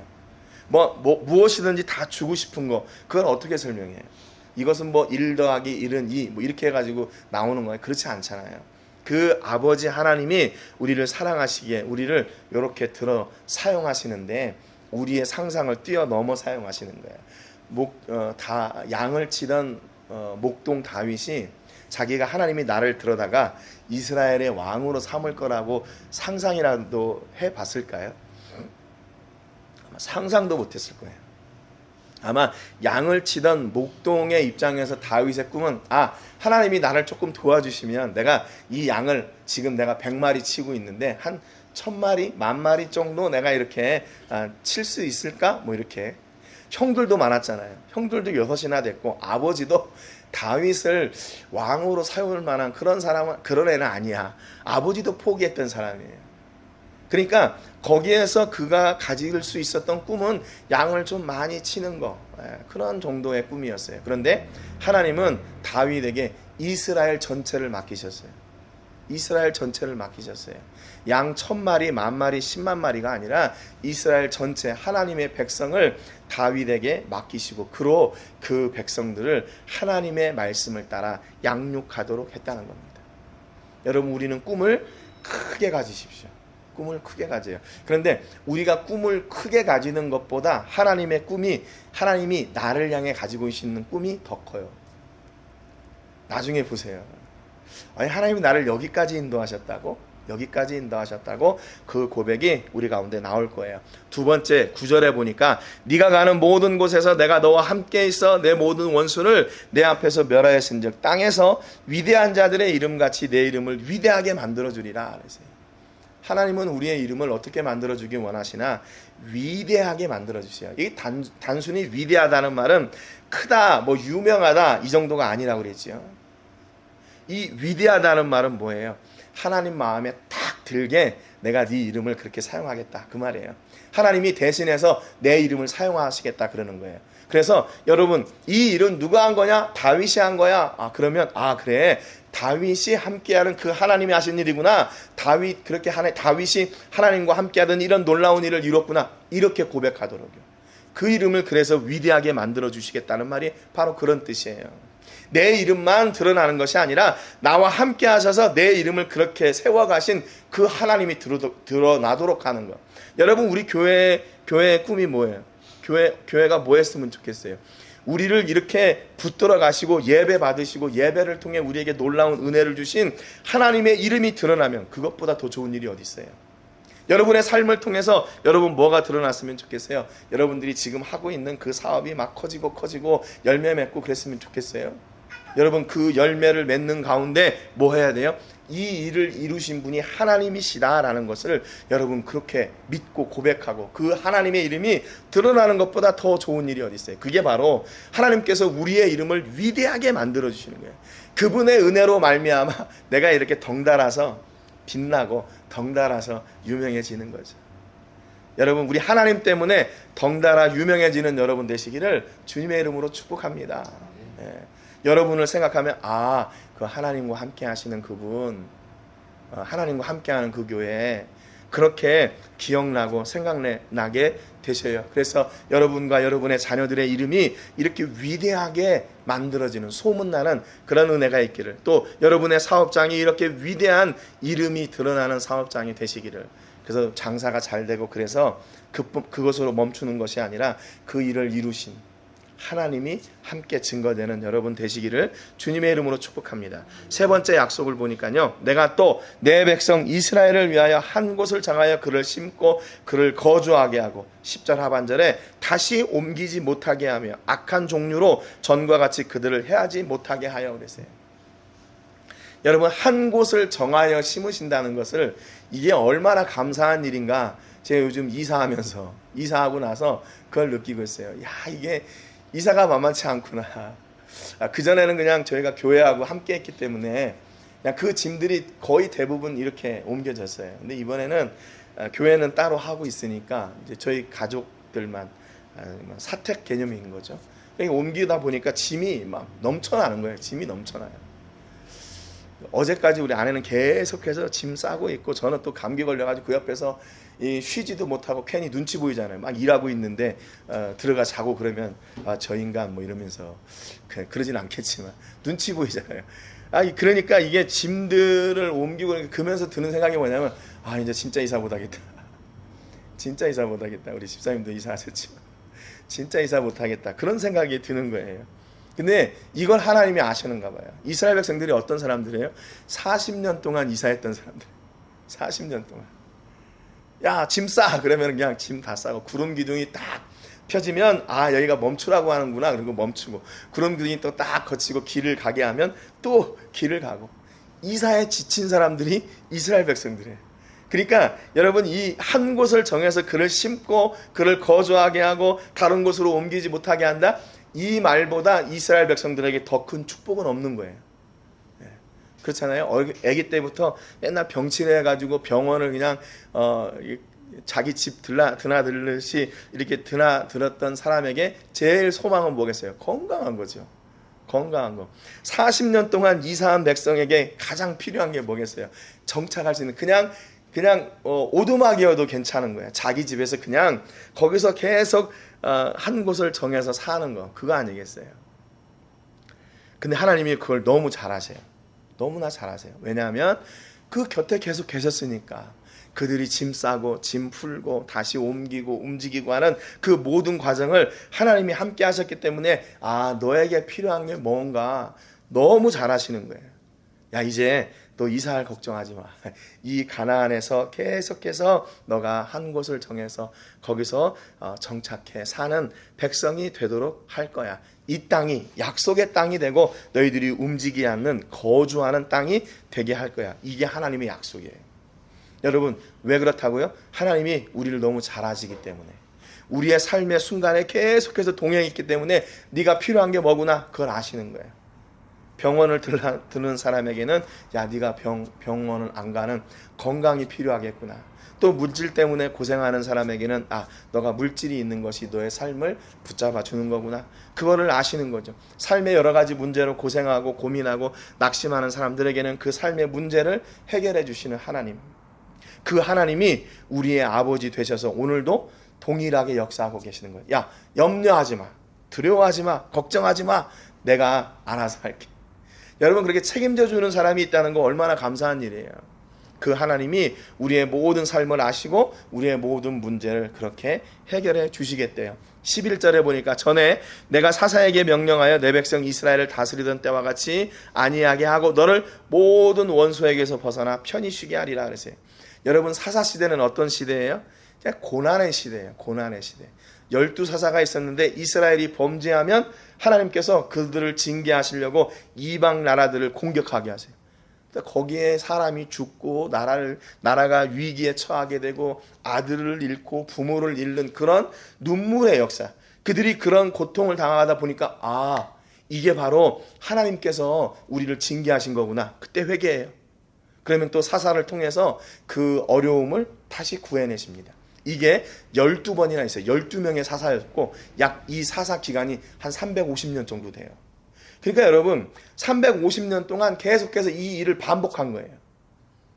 무엇이든지 다 주고 싶은 거, 그걸 어떻게 설명해요? 이것은 1 더하기 1은 2 이렇게 해가지고 나오는 거예요? 그렇지 않잖아요. 그 아버지 하나님이 우리를 사랑하시기에 우리를 이렇게 들어 사용하시는데, 우리의 상상을 뛰어넘어 사용하시는 거예요. 양을 치던 목동 다윗이 자기가 하나님이 나를 들어다가 이스라엘의 왕으로 삼을 거라고 상상이라도 해봤을까요? 아마 상상도 못했을 거예요. 아마 양을 치던 목동의 입장에서 다윗의 꿈은 하나님이 나를 조금 도와주시면 내가 이 양을, 지금 내가 100마리 치고 있는데 한 1000마리, 10,000마리 정도 내가 이렇게 칠 수 있을까? 이렇게. 형들도 많았잖아요. 형들도 6이나 됐고, 아버지도 다윗을 왕으로 세울 만한 그런 애는 아니야. 아버지도 포기했던 사람이에요. 그러니까 거기에서 그가 가질 수 있었던 꿈은 양을 좀 많이 치는 거, 그런 정도의 꿈이었어요. 그런데 하나님은 다윗에게 이스라엘 전체를 맡기셨어요. 이스라엘 전체를 맡기셨어요. 양 1000마리, 10,000마리, 10만 마리가 아니라 이스라엘 전체 하나님의 백성을 다윗에게 맡기시고, 그로 그 백성들을 하나님의 말씀을 따라 양육하도록 했다는 겁니다. 여러분, 우리는 꿈을 크게 가지십시오. 꿈을 크게 가져요. 그런데 우리가 꿈을 크게 가지는 것보다 하나님이 나를 향해 가지고 계시는 꿈이 더 커요. 나중에 보세요. 하나님이 나를 여기까지 인도하셨다고 그 고백이 우리 가운데 나올 거예요. 두 번째 9절에 보니까 네가 가는 모든 곳에서 내가 너와 함께 있어 내 모든 원수를 내 앞에서 멸하였은즉 땅에서 위대한 자들의 이름같이 내 이름을 위대하게 만들어주리라 그랬어요. 하나님은 우리의 이름을 어떻게 만들어주기 원하시나? 위대하게 만들어주세요. 이게 단순히 위대하다는 말은 크다, 유명하다 이 정도가 아니라고 그랬지요. 이 위대하다는 말은 뭐예요? 하나님 마음에 딱 들게 내가 네 이름을 그렇게 사용하겠다, 그 말이에요. 하나님이 대신해서 내 이름을 사용하시겠다 그러는 거예요. 그래서 여러분, 이 일은 누가 한 거냐? 다윗이 한 거야. 그러면 그래, 다윗이 함께하는 그 하나님이 하신 일이구나. 다윗이 하나님과 함께하던 이런 놀라운 일을 이뤘구나, 이렇게 고백하도록요. 그 이름을 그래서 위대하게 만들어 주시겠다는 말이 바로 그런 뜻이에요. 내 이름만 드러나는 것이 아니라 나와 함께 하셔서 내 이름을 그렇게 세워가신 그 하나님이 드러나도록 하는 것. 여러분, 우리 교회의 꿈이 뭐예요? 교회가 뭐 했으면 좋겠어요? 우리를 이렇게 붙들어 가시고 예배 받으시고 예배를 통해 우리에게 놀라운 은혜를 주신 하나님의 이름이 드러나면 그것보다 더 좋은 일이 어디 있어요? 여러분의 삶을 통해서 여러분 뭐가 드러났으면 좋겠어요? 여러분들이 지금 하고 있는 그 사업이 막 커지고 열매 맺고 그랬으면 좋겠어요? 여러분 그 열매를 맺는 가운데 뭐 해야 돼요? 이 일을 이루신 분이 하나님이시다라는 것을 여러분 그렇게 믿고 고백하고 그 하나님의 이름이 드러나는 것보다 더 좋은 일이 어디 있어요? 그게 바로 하나님께서 우리의 이름을 위대하게 만들어 주시는 거예요. 그분의 은혜로 말미암아 내가 이렇게 덩달아서 빛나고 덩달아서 유명해지는 거죠. 여러분 우리 하나님 때문에 덩달아 유명해지는 여러분 되시기를 주님의 이름으로 축복합니다. 여러분을 생각하면 그 하나님과 함께 하시는 그분, 하나님과 함께 하는 그 교회 그렇게 기억나고 생각나게 되셔요. 그래서 여러분과 여러분의 자녀들의 이름이 이렇게 위대하게 만들어지는 소문나는 그런 은혜가 있기를, 또 여러분의 사업장이 이렇게 위대한 이름이 드러나는 사업장이 되시기를, 그래서 장사가 잘 되고 그래서 그것으로 멈추는 것이 아니라 그 일을 이루신 하나님이 함께 증거되는 여러분 되시기를 주님의 이름으로 축복합니다. 세 번째 약속을 보니까요, 내가 또 내 백성 이스라엘을 위하여 한 곳을 정하여 그를 심고 그를 거주하게 하고 10절 하반절에 다시 옮기지 못하게 하며 악한 종류로 전과 같이 그들을 해하지 못하게 하여 그랬어요. 여러분 한 곳을 정하여 심으신다는 것을, 이게 얼마나 감사한 일인가. 제가 요즘 이사하고 나서 그걸 느끼고 있어요. 이게 이사가 만만치 않구나. 그전에는 그냥 저희가 교회하고 함께 했기 때문에 그냥 그 짐들이 거의 대부분 이렇게 옮겨졌어요. 근데 이번에는 교회는 따로 하고 있으니까 이제 저희 가족들만 사택 개념인 거죠. 그러니까 옮기다 보니까 짐이 막 넘쳐나는 거예요. 짐이 넘쳐나요. 어제까지 우리 아내는 계속해서 짐 싸고 있고, 저는 또 감기 걸려가지고 그 옆에서 쉬지도 못하고 괜히 눈치 보이잖아요. 막 일하고 있는데 들어가 자고 그러면 저 인간 뭐 이러면서 그러진 않겠지만 눈치 보이잖아요. 그러니까 이게 짐들을 옮기고 그러면서 드는 생각이 뭐냐면 이제 진짜 이사 못하겠다. 진짜 이사 못하겠다. 우리 집사님도 이사하셨지만 진짜 이사 못하겠다. 그런 생각이 드는 거예요. 근데 이걸 하나님이 아시는가 봐요. 이스라엘 백성들이 어떤 사람들이에요? 40년 동안 이사했던 사람들. 40년 동안. 짐 싸! 그러면 그냥 짐 다 싸고, 구름 기둥이 딱 펴지면 여기가 멈추라고 하는구나. 그리고 멈추고, 구름 기둥이 또 딱 거치고 길을 가게 하면 또 길을 가고. 이사에 지친 사람들이 이스라엘 백성들이에요. 그러니까 여러분 이 한 곳을 정해서 그를 심고 그를 거주하게 하고 다른 곳으로 옮기지 못하게 한다, 이 말보다 이스라엘 백성들에게 더 큰 축복은 없는 거예요. 그렇잖아요. 아기 때부터 맨날 병치레해가지고 병원을 그냥 자기 집 드나들듯이 이렇게 드나들었던 사람에게 제일 소망은 뭐겠어요? 건강한 거죠. 건강한 거. 40년 동안 이사한 백성에게 가장 필요한 게 뭐겠어요? 정착할 수 있는 그냥 오두막이어도 괜찮은 거예요. 자기 집에서 그냥 거기서 계속 한 곳을 정해서 사는 거, 그거 아니겠어요? 근데 하나님이 그걸 너무 잘하세요. 너무나 잘하세요. 왜냐하면 그 곁에 계속 계셨으니까. 그들이 짐 싸고 짐 풀고 다시 옮기고 움직이고 하는 그 모든 과정을 하나님이 함께 하셨기 때문에 너에게 필요한 게 뭔가 너무 잘하시는 거예요. 이제 너 이사할 걱정하지 마. 이 가나안에서 계속해서 너가 한 곳을 정해서 거기서 정착해 사는 백성이 되도록 할 거야. 이 땅이 약속의 땅이 되고 너희들이 움직이지 않는 거주하는 땅이 되게 할 거야. 이게 하나님의 약속이에요. 여러분 왜 그렇다고요? 하나님이 우리를 너무 잘 아시기 때문에, 우리의 삶의 순간에 계속해서 동행해 있기 때문에 네가 필요한 게 뭐구나 그걸 아시는 거예요. 병원을 드는 사람에게는 네가 병원을 안 가는 건강이 필요하겠구나. 또 물질 때문에 고생하는 사람에게는 너가 물질이 있는 것이 너의 삶을 붙잡아 주는 거구나. 그거를 아시는 거죠. 삶의 여러 가지 문제로 고생하고 고민하고 낙심하는 사람들에게는 그 삶의 문제를 해결해 주시는 하나님, 그 하나님이 우리의 아버지 되셔서 오늘도 동일하게 역사하고 계시는 거예요. 염려하지 마, 두려워하지 마, 걱정하지 마, 내가 알아서 할게. 여러분 그렇게 책임져 주는 사람이 있다는 거 얼마나 감사한 일이에요. 그 하나님이 우리의 모든 삶을 아시고 우리의 모든 문제를 그렇게 해결해 주시겠대요. 11절에 보니까 전에 내가 사사에게 명령하여 내 백성 이스라엘을 다스리던 때와 같이 아니하게 하고 너를 모든 원수에게서 벗어나 편히 쉬게 하리라 그랬어요. 여러분 사사 시대는 어떤 시대예요? 그냥 고난의 시대예요. 고난의 시대. 12사사가 있었는데 이스라엘이 범죄하면 하나님께서 그들을 징계하시려고 이방 나라들을 공격하게 하세요. 거기에 사람이 죽고 나라가 위기에 처하게 되고 아들을 잃고 부모를 잃는 그런 눈물의 역사. 그들이 그런 고통을 당하다 보니까 이게 바로 하나님께서 우리를 징계하신 거구나. 그때 회개해요. 그러면 또 사사를 통해서 그 어려움을 다시 구해내십니다. 이게 12번이나 있어요. 12명의 사사였고 약 이 사사 기간이 한 350년 정도 돼요. 그러니까 여러분 350년 동안 계속해서 이 일을 반복한 거예요.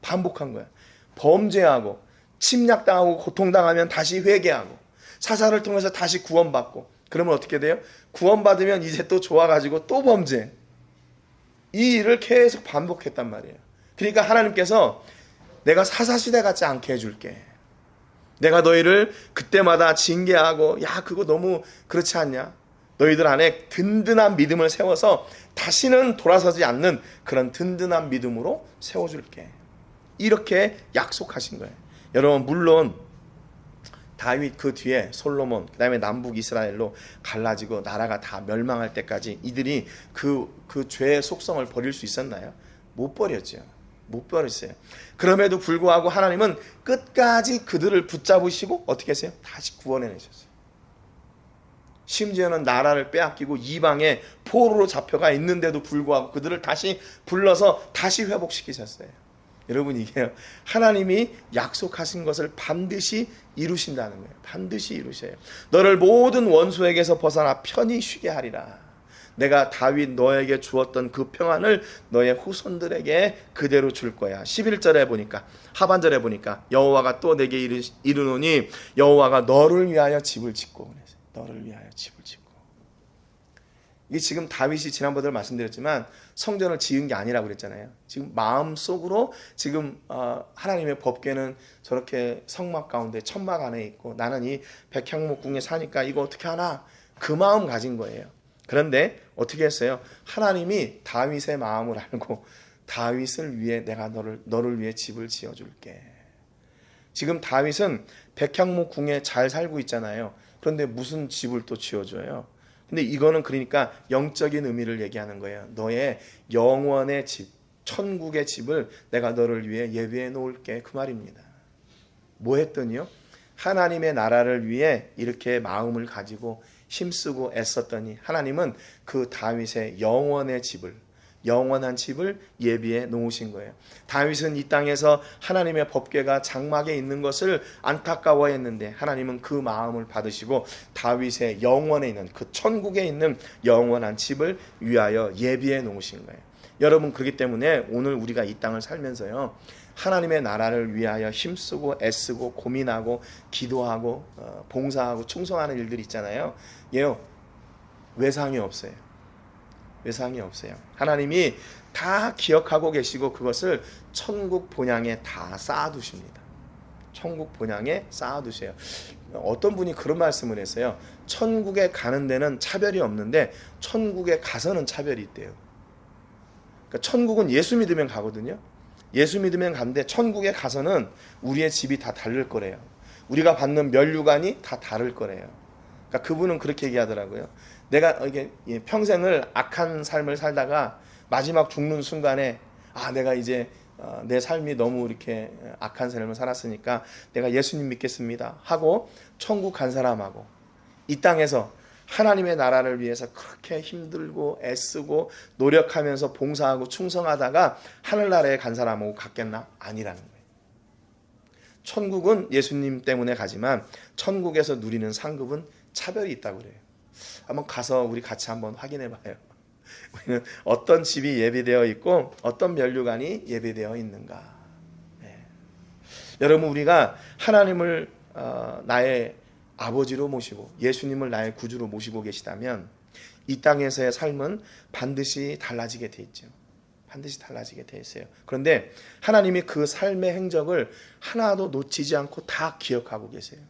반복한 거예요. 범죄하고 침략당하고 고통당하면 다시 회개하고 사사를 통해서 다시 구원받고 그러면 어떻게 돼요? 구원받으면 이제 또 좋아가지고 또 범죄. 이 일을 계속 반복했단 말이에요. 그러니까 하나님께서 내가 사사시대 같지 않게 해줄게. 내가 너희를 그때마다 징계하고 야 그거 너무 그렇지 않냐? 너희들 안에 든든한 믿음을 세워서 다시는 돌아서지 않는 그런 든든한 믿음으로 세워줄게. 이렇게 약속하신 거예요. 여러분 물론 다윗 그 뒤에 솔로몬 그 다음에 남북 이스라엘로 갈라지고 나라가 다 멸망할 때까지 이들이 그 죄의 속성을 버릴 수 있었나요? 못 버렸죠. 못 버렸어요. 그럼에도 불구하고 하나님은 끝까지 그들을 붙잡으시고 어떻게 했어요? 다시 구원해내셨어요. 심지어는 나라를 빼앗기고 이방에 포로로 잡혀가 있는데도 불구하고 그들을 다시 불러서 다시 회복시키셨어요. 여러분 이게 하나님이 약속하신 것을 반드시 이루신다는 거예요. 반드시 이루셔요. 너를 모든 원수에게서 벗어나 편히 쉬게 하리라. 내가 다윗 너에게 주었던 그 평안을 너의 후손들에게 그대로 줄 거야. 11절에 보니까 하반절에 보니까 여호와가 또 내게 이르노니 여호와가 너를 위하여 집을 짓고 너를 위하여 집을 짓고. 이게 지금 다윗이 지난번에 말씀드렸지만 성전을 지은 게 아니라고 그랬잖아요. 지금 마음속으로 지금 하나님의 법궤는 저렇게 성막 가운데 천막 안에 있고 나는 이 백향목궁에 사니까 이거 어떻게 하나 그 마음 가진 거예요. 그런데 어떻게 했어요? 하나님이 다윗의 마음을 알고 다윗을 위해 내가 너를 위해 집을 지어줄게. 지금 다윗은 백향목궁에 잘 살고 있잖아요. 그런데 무슨 집을 또 지어줘요? 근데 이거는 그러니까 영적인 의미를 얘기하는 거예요. 너의 영원의 집, 천국의 집을 내가 너를 위해 예비해 놓을게. 그 말입니다. 뭐 했더니요? 하나님의 나라를 위해 이렇게 마음을 가지고 힘쓰고 애썼더니 하나님은 그 다윗의 영원의 집을 영원한 집을 예비해 놓으신 거예요. 다윗은 이 땅에서 하나님의 법궤가 장막에 있는 것을 안타까워했는데 하나님은 그 마음을 받으시고 다윗의 영원에 있는 그 천국에 있는 영원한 집을 위하여 예비해 놓으신 거예요. 여러분 그렇기 때문에 오늘 우리가 이 땅을 살면서요 하나님의 나라를 위하여 힘쓰고 애쓰고 고민하고 기도하고 봉사하고 충성하는 일들이 있잖아요. 예요 외상이 없어요. 외상이 없어요. 하나님이 다 기억하고 계시고 그것을 천국 본향에 다 쌓아두십니다. 천국 본향에 쌓아두세요. 어떤 분이 그런 말씀을 했어요. 천국에 가는 데는 차별이 없는데 천국에 가서는 차별이 있대요. 그러니까 천국은 예수 믿으면 가거든요. 예수 믿으면 가는데 천국에 가서는 우리의 집이 다 다를 거래요. 우리가 받는 면류관이 다 다를 거래요. 그러니까 그분은 그렇게 얘기하더라고요. 내가 이게 평생을 악한 삶을 살다가 마지막 죽는 순간에 내가 이제 내 삶이 너무 이렇게 악한 삶을 살았으니까 내가 예수님 믿겠습니다 하고 천국 간 사람하고 이 땅에서 하나님의 나라를 위해서 그렇게 힘들고 애쓰고 노력하면서 봉사하고 충성하다가 하늘나라에 간 사람하고 같겠나? 아니라는 거예요. 천국은 예수님 때문에 가지만 천국에서 누리는 상급은 차별이 있다고 그래요. 한번 가서 우리 같이 한번 확인해 봐요. 우리는 어떤 집이 예비되어 있고 어떤 면류관이 예비되어 있는가. 네. 여러분 우리가 하나님을 나의 아버지로 모시고 예수님을 나의 구주로 모시고 계시다면 이 땅에서의 삶은 반드시 달라지게 돼 있죠. 반드시 달라지게 돼 있어요. 그런데 하나님이 그 삶의 행적을 하나도 놓치지 않고 다 기억하고 계세요.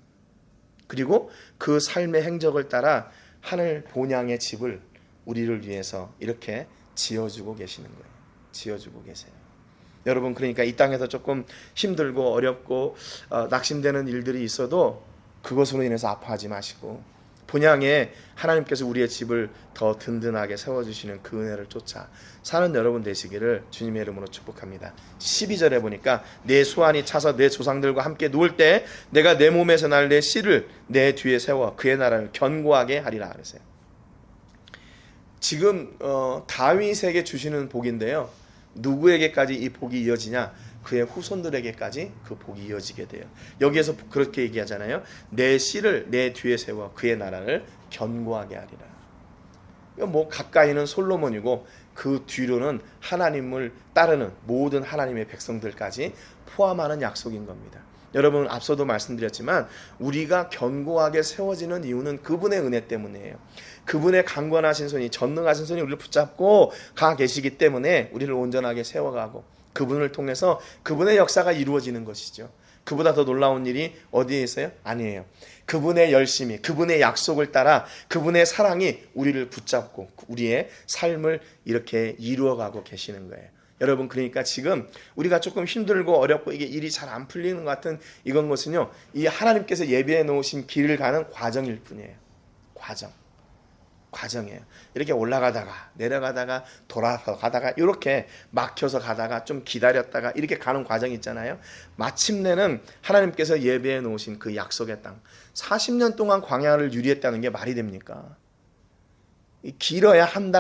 그리고 그 삶의 행적을 따라 하늘 본향의 집을 우리를 위해서 이렇게 지어주고 계시는 거예요. 지어주고 계세요. 여러분 그러니까 이 땅에서 조금 힘들고 어렵고 낙심되는 일들이 있어도 그것으로 인해서 아파하지 마시고 본향에 하나님께서 우리의 집을 더 든든하게 세워주시는 그 은혜를 쫓아 사는 여러분 되시기를 주님의 이름으로 축복합니다. 12절에 보니까 내 수완이 차서 내 조상들과 함께 누울 때 내가 내 몸에서 날 내 씨를 내 뒤에 세워 그의 나라를 견고하게 하리라 그랬어요. 지금 다윗에게 주시는 복인데요. 누구에게까지 이 복이 이어지냐? 그의 후손들에게까지 그 복이 이어지게 돼요. 여기에서 그렇게 얘기하잖아요. 내 씨를 내 뒤에 세워 그의 나라를 견고하게 하리라. 뭐 가까이는 솔로몬이고 그 뒤로는 하나님을 따르는 모든 하나님의 백성들까지 포함하는 약속인 겁니다. 여러분 앞서도 말씀드렸지만 우리가 견고하게 세워지는 이유는 그분의 은혜 때문이에요. 그분의 강권하신 손이 전능하신 손이 우리를 붙잡고 가 계시기 때문에 우리를 온전하게 세워가고 그분을 통해서 그분의 역사가 이루어지는 것이죠. 그보다 더 놀라운 일이 어디에 있어요? 아니에요. 그분의 열심이, 그분의 약속을 따라 그분의 사랑이 우리를 붙잡고 우리의 삶을 이렇게 이루어가고 계시는 거예요. 여러분 그러니까 지금 우리가 조금 힘들고 어렵고 이게 일이 잘 안 풀리는 것 같은 이건 것은요, 이 하나님께서 예비해 놓으신 길을 가는 과정일 뿐이에요. 과정이에요. 이렇게 올라가다가 내려가다가 돌아서 가다가 이렇게 막혀서 가다가 좀 기다렸다가 이렇게 가는 과정이 있잖아요. 마침내는 하나님께서 예비해 놓으신 그 약속의 땅, 40년 동안 광야를 유리했다는 게 말이 됩니까? 길어야 한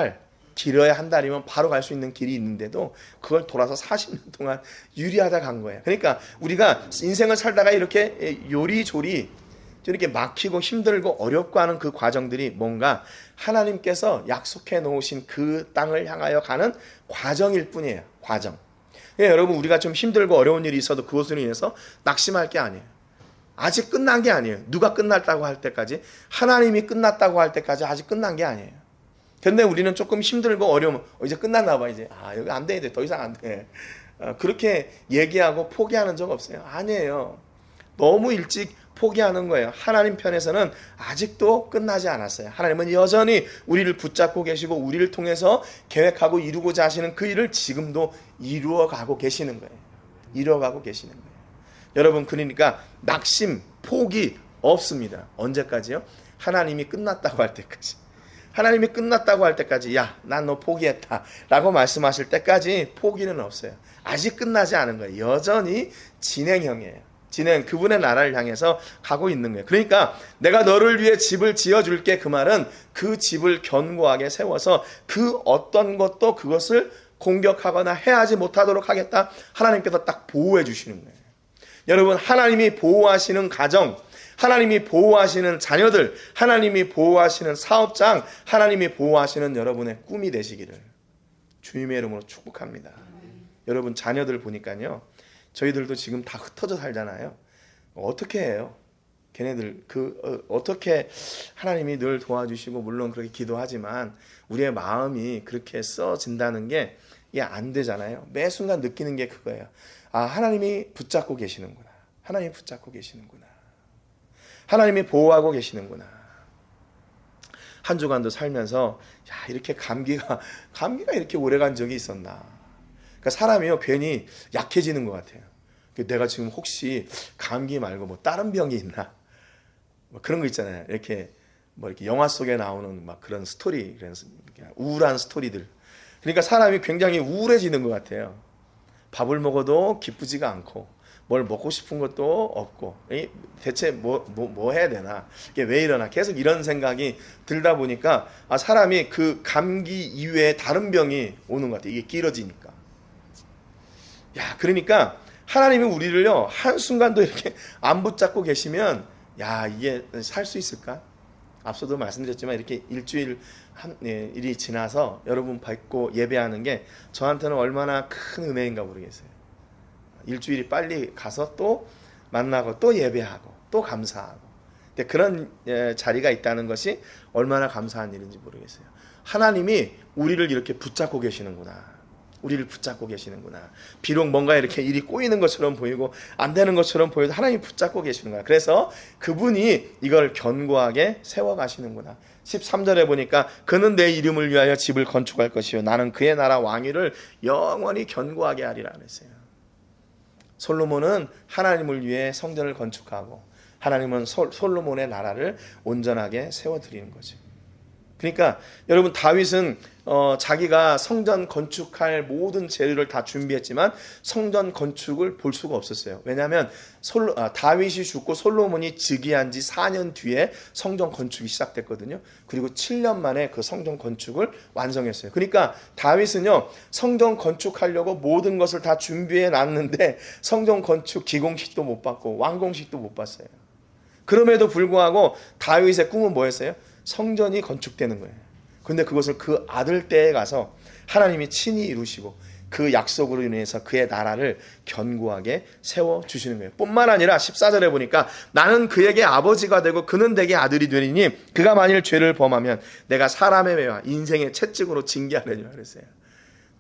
달이면 바로 갈 수 있는 길이 있는데도 그걸 돌아서 40년 동안 유리하다 간 거예요. 그러니까 우리가 인생을 살다가 이렇게 요리조리 이렇게 막히고 힘들고 어렵고 하는 그 과정들이 뭔가 하나님께서 약속해 놓으신 그 땅을 향하여 가는 과정일 뿐이에요. 과정. 그러니까 여러분 우리가 좀 힘들고 어려운 일이 있어도 그것으로 인해서 낙심할 게 아니에요. 아직 끝난 게 아니에요. 누가 끝났다고 할 때까지, 하나님이 끝났다고 할 때까지 아직 끝난 게 아니에요. 근데 우리는 조금 힘들고 어려우면 이제 끝났나 봐. 이제 여기 안 돼. 이제 더 이상 안 돼. 그렇게 얘기하고 포기하는 적 없어요. 아니에요. 너무 일찍 포기하는 거예요. 하나님 편에서는 아직도 끝나지 않았어요. 하나님은 여전히 우리를 붙잡고 계시고 우리를 통해서 계획하고 이루고자 하시는 그 일을 지금도 이루어가고 계시는 거예요. 이루어가고 계시는 거예요. 여러분 그러니까 낙심, 포기 없습니다. 언제까지요? 하나님이 끝났다고 할 때까지. 하나님이 끝났다고 할 때까지 야, 난 너 포기했다 라고 말씀하실 때까지 포기는 없어요. 아직 끝나지 않은 거예요. 여전히 진행형이에요. 그분의 나라를 향해서 가고 있는 거예요. 그러니까 내가 너를 위해 집을 지어줄게, 그 말은 그 집을 견고하게 세워서 그 어떤 것도 그것을 공격하거나 해하지 못하도록 하겠다. 하나님께서 딱 보호해 주시는 거예요. 여러분 하나님이 보호하시는 가정, 하나님이 보호하시는 자녀들, 하나님이 보호하시는 사업장, 하나님이 보호하시는 여러분의 꿈이 되시기를 주님의 이름으로 축복합니다. 여러분 자녀들 보니까요, 저희들도 지금 다 흩어져 살잖아요. 어떻게 해요? 걔네들 어떻게 하나님이 늘 도와주시고 물론 그렇게 기도하지만 우리의 마음이 그렇게 써진다는 게 이게 안 되잖아요. 매 순간 느끼는 게 그거예요. 하나님이 붙잡고 계시는구나. 하나님이 붙잡고 계시는구나. 하나님이 보호하고 계시는구나. 한 주간도 살면서 이렇게 감기가 이렇게 오래간 적이 있었나. 그러니까 사람이요 괜히 약해지는 것 같아요. 내가 지금 혹시 감기 말고 뭐 다른 병이 있나? 뭐 그런 거 있잖아요. 이렇게 뭐 이렇게 영화 속에 나오는 막 그런 스토리, 우울한 스토리들. 그러니까 사람이 굉장히 우울해지는 것 같아요. 밥을 먹어도 기쁘지가 않고, 뭘 먹고 싶은 것도 없고, 대체 뭐 해야 되나? 이게 왜 이러나? 계속 이런 생각이 들다 보니까 사람이 그 감기 이외에 다른 병이 오는 것 같아요. 이게 길어지니까. 그러니까 하나님이 우리를요 한순간도 이렇게 안 붙잡고 계시면 이게 살 수 있을까? 앞서도 말씀드렸지만 이렇게 일주일이 지나서 여러분 뵙고 예배하는 게 저한테는 얼마나 큰 은혜인가 모르겠어요. 일주일이 빨리 가서 또 만나고 또 예배하고 또 감사하고, 그런 자리가 있다는 것이 얼마나 감사한 일인지 모르겠어요. 하나님이 우리를 이렇게 붙잡고 계시는구나. 우리를 붙잡고 계시는구나. 비록 뭔가 이렇게 일이 꼬이는 것처럼 보이고 안 되는 것처럼 보여도 하나님이 붙잡고 계시는구나. 그래서 그분이 이걸 견고하게 세워가시는구나. 13절에 보니까 그는 내 이름을 위하여 집을 건축할 것이요 나는 그의 나라 왕위를 영원히 견고하게 하리라 그랬어요. 솔로몬은 하나님을 위해 성전을 건축하고 하나님은 솔로몬의 나라를 온전하게 세워드리는 거죠. 그러니까 여러분, 다윗은 자기가 성전 건축할 모든 재료를 다 준비했지만 성전 건축을 볼 수가 없었어요. 왜냐하면 다윗이 죽고 솔로몬이 즉위한 지 4년 뒤에 성전 건축이 시작됐거든요. 그리고 7년 만에 그 성전 건축을 완성했어요. 그러니까 다윗은요, 성전 건축하려고 모든 것을 다 준비해 놨는데 성전 건축 기공식도 못 받고 완공식도 못 봤어요. 그럼에도 불구하고 다윗의 꿈은 뭐였어요? 성전이 건축되는 거예요. 근데 그것을 그 아들 때에 가서 하나님이 친히 이루시고 그 약속으로 인해서 그의 나라를 견고하게 세워주시는 거예요. 뿐만 아니라 14절에 보니까 나는 그에게 아버지가 되고 그는 내게 아들이 되리니 그가 만일 죄를 범하면 내가 사람의 매와 인생의 채찍으로 징계하려니와 그랬어요.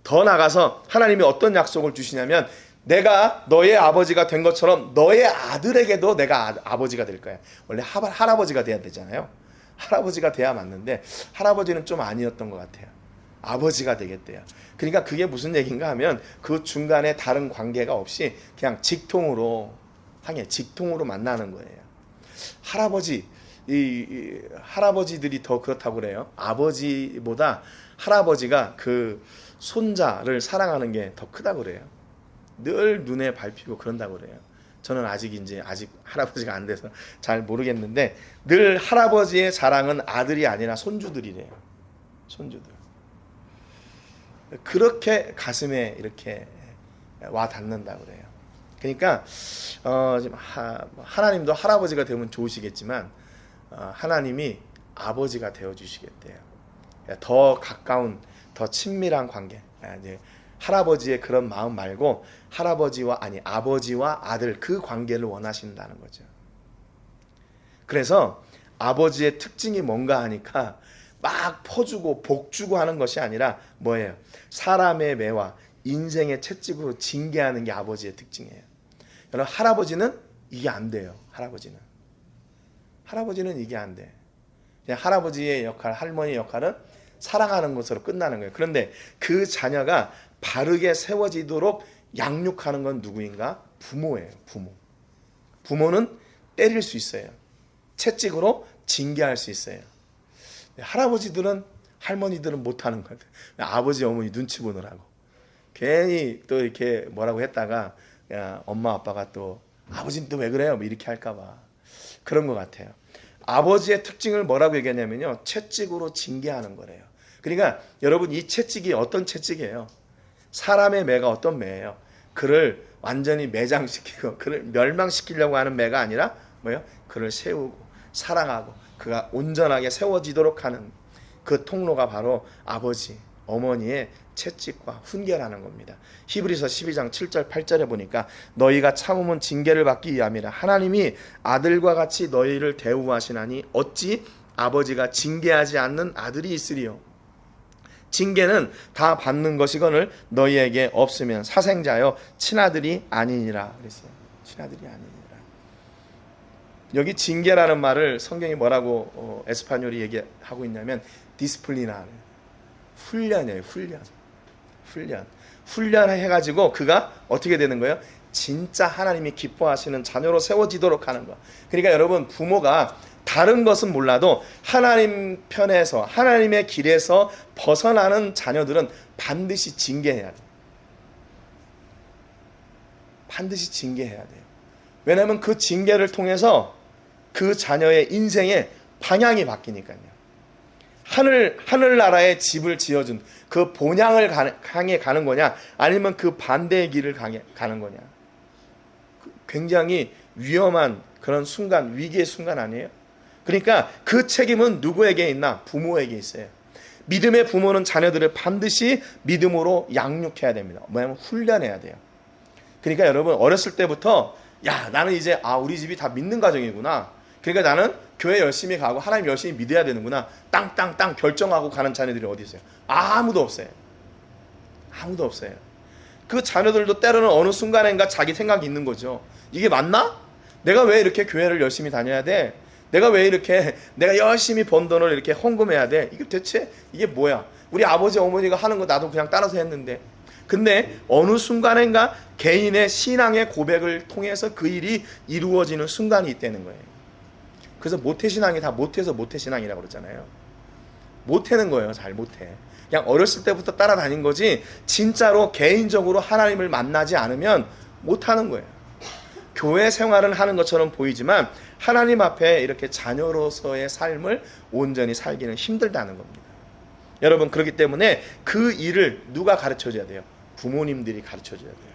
더 나가서 하나님이 어떤 약속을 주시냐면 내가 너의 아버지가 된 것처럼 너의 아들에게도 내가 아버지가 될 거야. 원래 할아버지가 돼야 되잖아요. 할아버지가 돼야 맞는데 할아버지는 좀 아니었던 것 같아요. 아버지가 되겠대요. 그러니까 그게 무슨 얘기인가 하면 그 중간에 다른 관계가 없이 그냥 직통으로 만나는 거예요. 할아버지들이 더 그렇다고 그래요. 아버지보다 할아버지가 그 손자를 사랑하는 게 더 크다고 그래요. 늘 눈에 밟히고 그런다고 그래요. 저는 아직 할아버지가 안 돼서 잘 모르겠는데 늘 할아버지의 자랑은 아들이 아니라 손주들이래요. 손주들. 그렇게 가슴에 이렇게 와 닿는다고 그래요. 그러니까 하나님도 할아버지가 되면 좋으시겠지만 하나님이 아버지가 되어 주시겠대요. 더 가까운, 더 친밀한 관계. 이제 할아버지의 그런 마음 말고 아버지와 아들 그 관계를 원하신다는 거죠. 그래서 아버지의 특징이 뭔가 하니까 막 퍼주고 복주고 하는 것이 아니라 뭐예요? 사람의 매와 인생의 채찍으로 징계하는 게 아버지의 특징이에요. 여러분, 할아버지는 이게 안 돼요. 할아버지는 이게 안 돼. 그냥 할아버지의 역할, 할머니의 역할은 사랑하는 것으로 끝나는 거예요. 그런데 그 자녀가 바르게 세워지도록 양육하는 건 누구인가? 부모예요. 부모는 때릴 수 있어요. 채찍으로 징계할 수 있어요. 할머니들은 못하는 것 같아요. 아버지 어머니 눈치 보느라고 괜히 또 이렇게 뭐라고 했다가 엄마 아빠가 또 아버지는 또 왜 그래요? 뭐 이렇게 할까 봐 그런 것 같아요. 아버지의 특징을 뭐라고 얘기하냐면요, 채찍으로 징계하는 거래요. 그러니까 여러분, 이 채찍이 어떤 채찍이에요? 사람의 매가 어떤 매예요? 그를 완전히 매장시키고 그를 멸망시키려고 하는 매가 아니라 뭐예요? 그를 세우고 사랑하고 그가 온전하게 세워지도록 하는 그 통로가 바로 아버지, 어머니의 채찍과 훈계라는 겁니다. 히브리서 12장 7절 8절에 보니까 너희가 참으면 징계를 받기 위함이라. 하나님이 아들과 같이 너희를 대우하시나니 어찌 아버지가 징계하지 않는 아들이 있으리요. 징계는 다 받는 것이거늘 너희에게 없으면 사생자여 친아들이 아니니라 그랬어요. 친아들이 아니니라. 여기 징계라는 말을 성경이 뭐라고 에스파뇰이 얘기하고 있냐면 디스플리나, 훈련이에요. 훈련해가지고 그가 어떻게 되는 거예요? 진짜 하나님이 기뻐하시는 자녀로 세워지도록 하는 거. 그러니까 여러분, 부모가 다른 것은 몰라도 하나님 편에서 하나님의 길에서 벗어나는 자녀들은 반드시 징계해야 돼요. 반드시 징계해야 돼요. 왜냐하면 그 징계를 통해서 그 자녀의 인생의 방향이 바뀌니까요. 하늘나라에 집을 지어준 그 본향을 향해 가는 거냐, 아니면 그 반대의 길을 가는 거냐. 굉장히 위험한 그런 순간, 위기의 순간 아니에요? 그러니까 그 책임은 누구에게 있나? 부모에게 있어요. 믿음의 부모는 자녀들을 반드시 믿음으로 양육해야 됩니다. 뭐냐면 훈련해야 돼요. 그러니까 여러분, 어렸을 때부터 나는 이제 우리 집이 다 믿는 가정이구나. 그러니까 나는 교회 열심히 가고 하나님 열심히 믿어야 되는구나. 땅 결정하고 가는 자녀들이 어디 있어요? 아무도 없어요. 그 자녀들도 때로는 어느 순간인가 자기 생각이 있는 거죠. 이게 맞나? 내가 왜 이렇게 교회를 열심히 다녀야 돼? 내가 열심히 번 돈을 이렇게 헌금해야 돼? 이게 대체 이게 뭐야? 우리 아버지 어머니가 하는 거 나도 그냥 따라서 했는데. 근데 어느 순간인가 개인의 신앙의 고백을 통해서 그 일이 이루어지는 순간이 있다는 거예요. 그래서 모태신앙이 다 못해서 모태신앙이라고 그러잖아요. 못하는 거예요. 잘 못해. 그냥 어렸을 때부터 따라다닌 거지 진짜로 개인적으로 하나님을 만나지 않으면 못하는 거예요. 교회 생활은 하는 것처럼 보이지만 하나님 앞에 이렇게 자녀로서의 삶을 온전히 살기는 힘들다는 겁니다. 여러분, 그렇기 때문에 그 일을 누가 가르쳐줘야 돼요? 부모님들이 가르쳐줘야 돼요.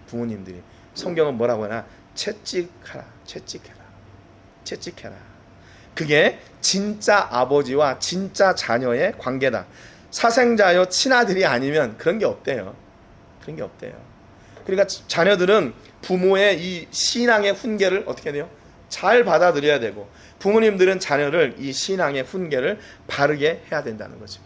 부모님들이. 성경은 뭐라고 하나? 채찍하라, 채찍해라, 채찍해라. 그게 진짜 아버지와 진짜 자녀의 관계다. 사생자여 친아들이 아니면 그런 게 없대요. 그런 게 없대요. 그러니까 자녀들은 부모의 이 신앙의 훈계를 어떻게 해야 돼요? 잘 받아들여야 되고, 부모님들은 자녀를 이 신앙의 훈계를 바르게 해야 된다는 거죠.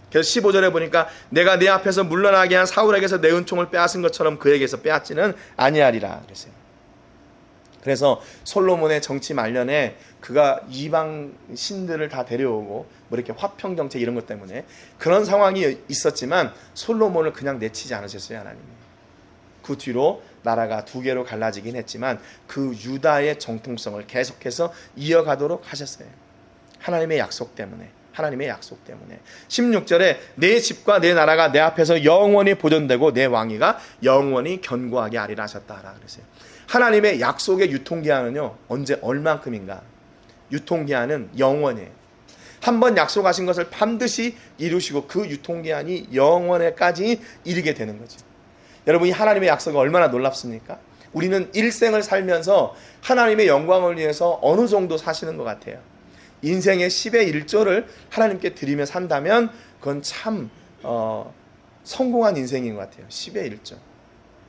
그래서 15절에 보니까 내가 내 앞에서 물러나게 한 사울에게서 내 은총을 빼앗은 것처럼 그에게서 빼앗지는 아니하리라 그랬어요. 그래서 솔로몬의 정치 말년에 그가 이방 신들을 다 데려오고 뭐 이렇게 화평 정책 이런 것 때문에 그런 상황이 있었지만 솔로몬을 그냥 내치지 않으셨어요, 하나님이. 그 뒤로 나라가 두 개로 갈라지긴 했지만 그 유다의 정통성을 계속해서 이어가도록 하셨어요. 하나님의 약속 때문에. 하나님의 약속 때문에. 16절에 내 집과 내 나라가 내 앞에서 영원히 보존되고 내 왕위가 영원히 견고하게 하리라 하셨다 그랬어요. 하나님의 약속의 유통기한은요, 언제 얼만큼인가? 유통기한은 영원이에요. 한번 약속하신 것을 반드시 이루시고 그 유통기한이 영원에까지 이르게 되는 거죠. 여러분, 이 하나님의 약속이 얼마나 놀랍습니까? 우리는 일생을 살면서 하나님의 영광을 위해서 어느 정도 사시는 것 같아요. 인생의 10의 1조를 하나님께 드리며 산다면 그건 참 성공한 인생인 것 같아요. 10의 1조.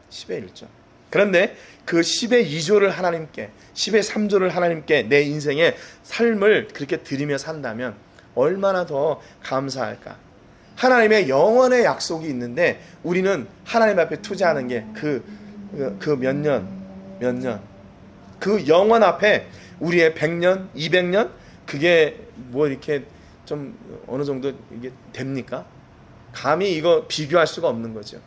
10의 1조. 그런데 그 10의 2조를 하나님께, 10의 3조를 하나님께 내 인생의 삶을 그렇게 드리며 산다면 얼마나 더 감사할까. 하나님의 영원의 약속이 있는데 우리는 하나님 앞에 투자하는 게 그 몇 년, 그 영원 앞에 우리의 100년, 200년, 그게 뭐 이렇게 좀 어느 정도 이게 됩니까? 감히 이거 비교할 수가 없는 거죠.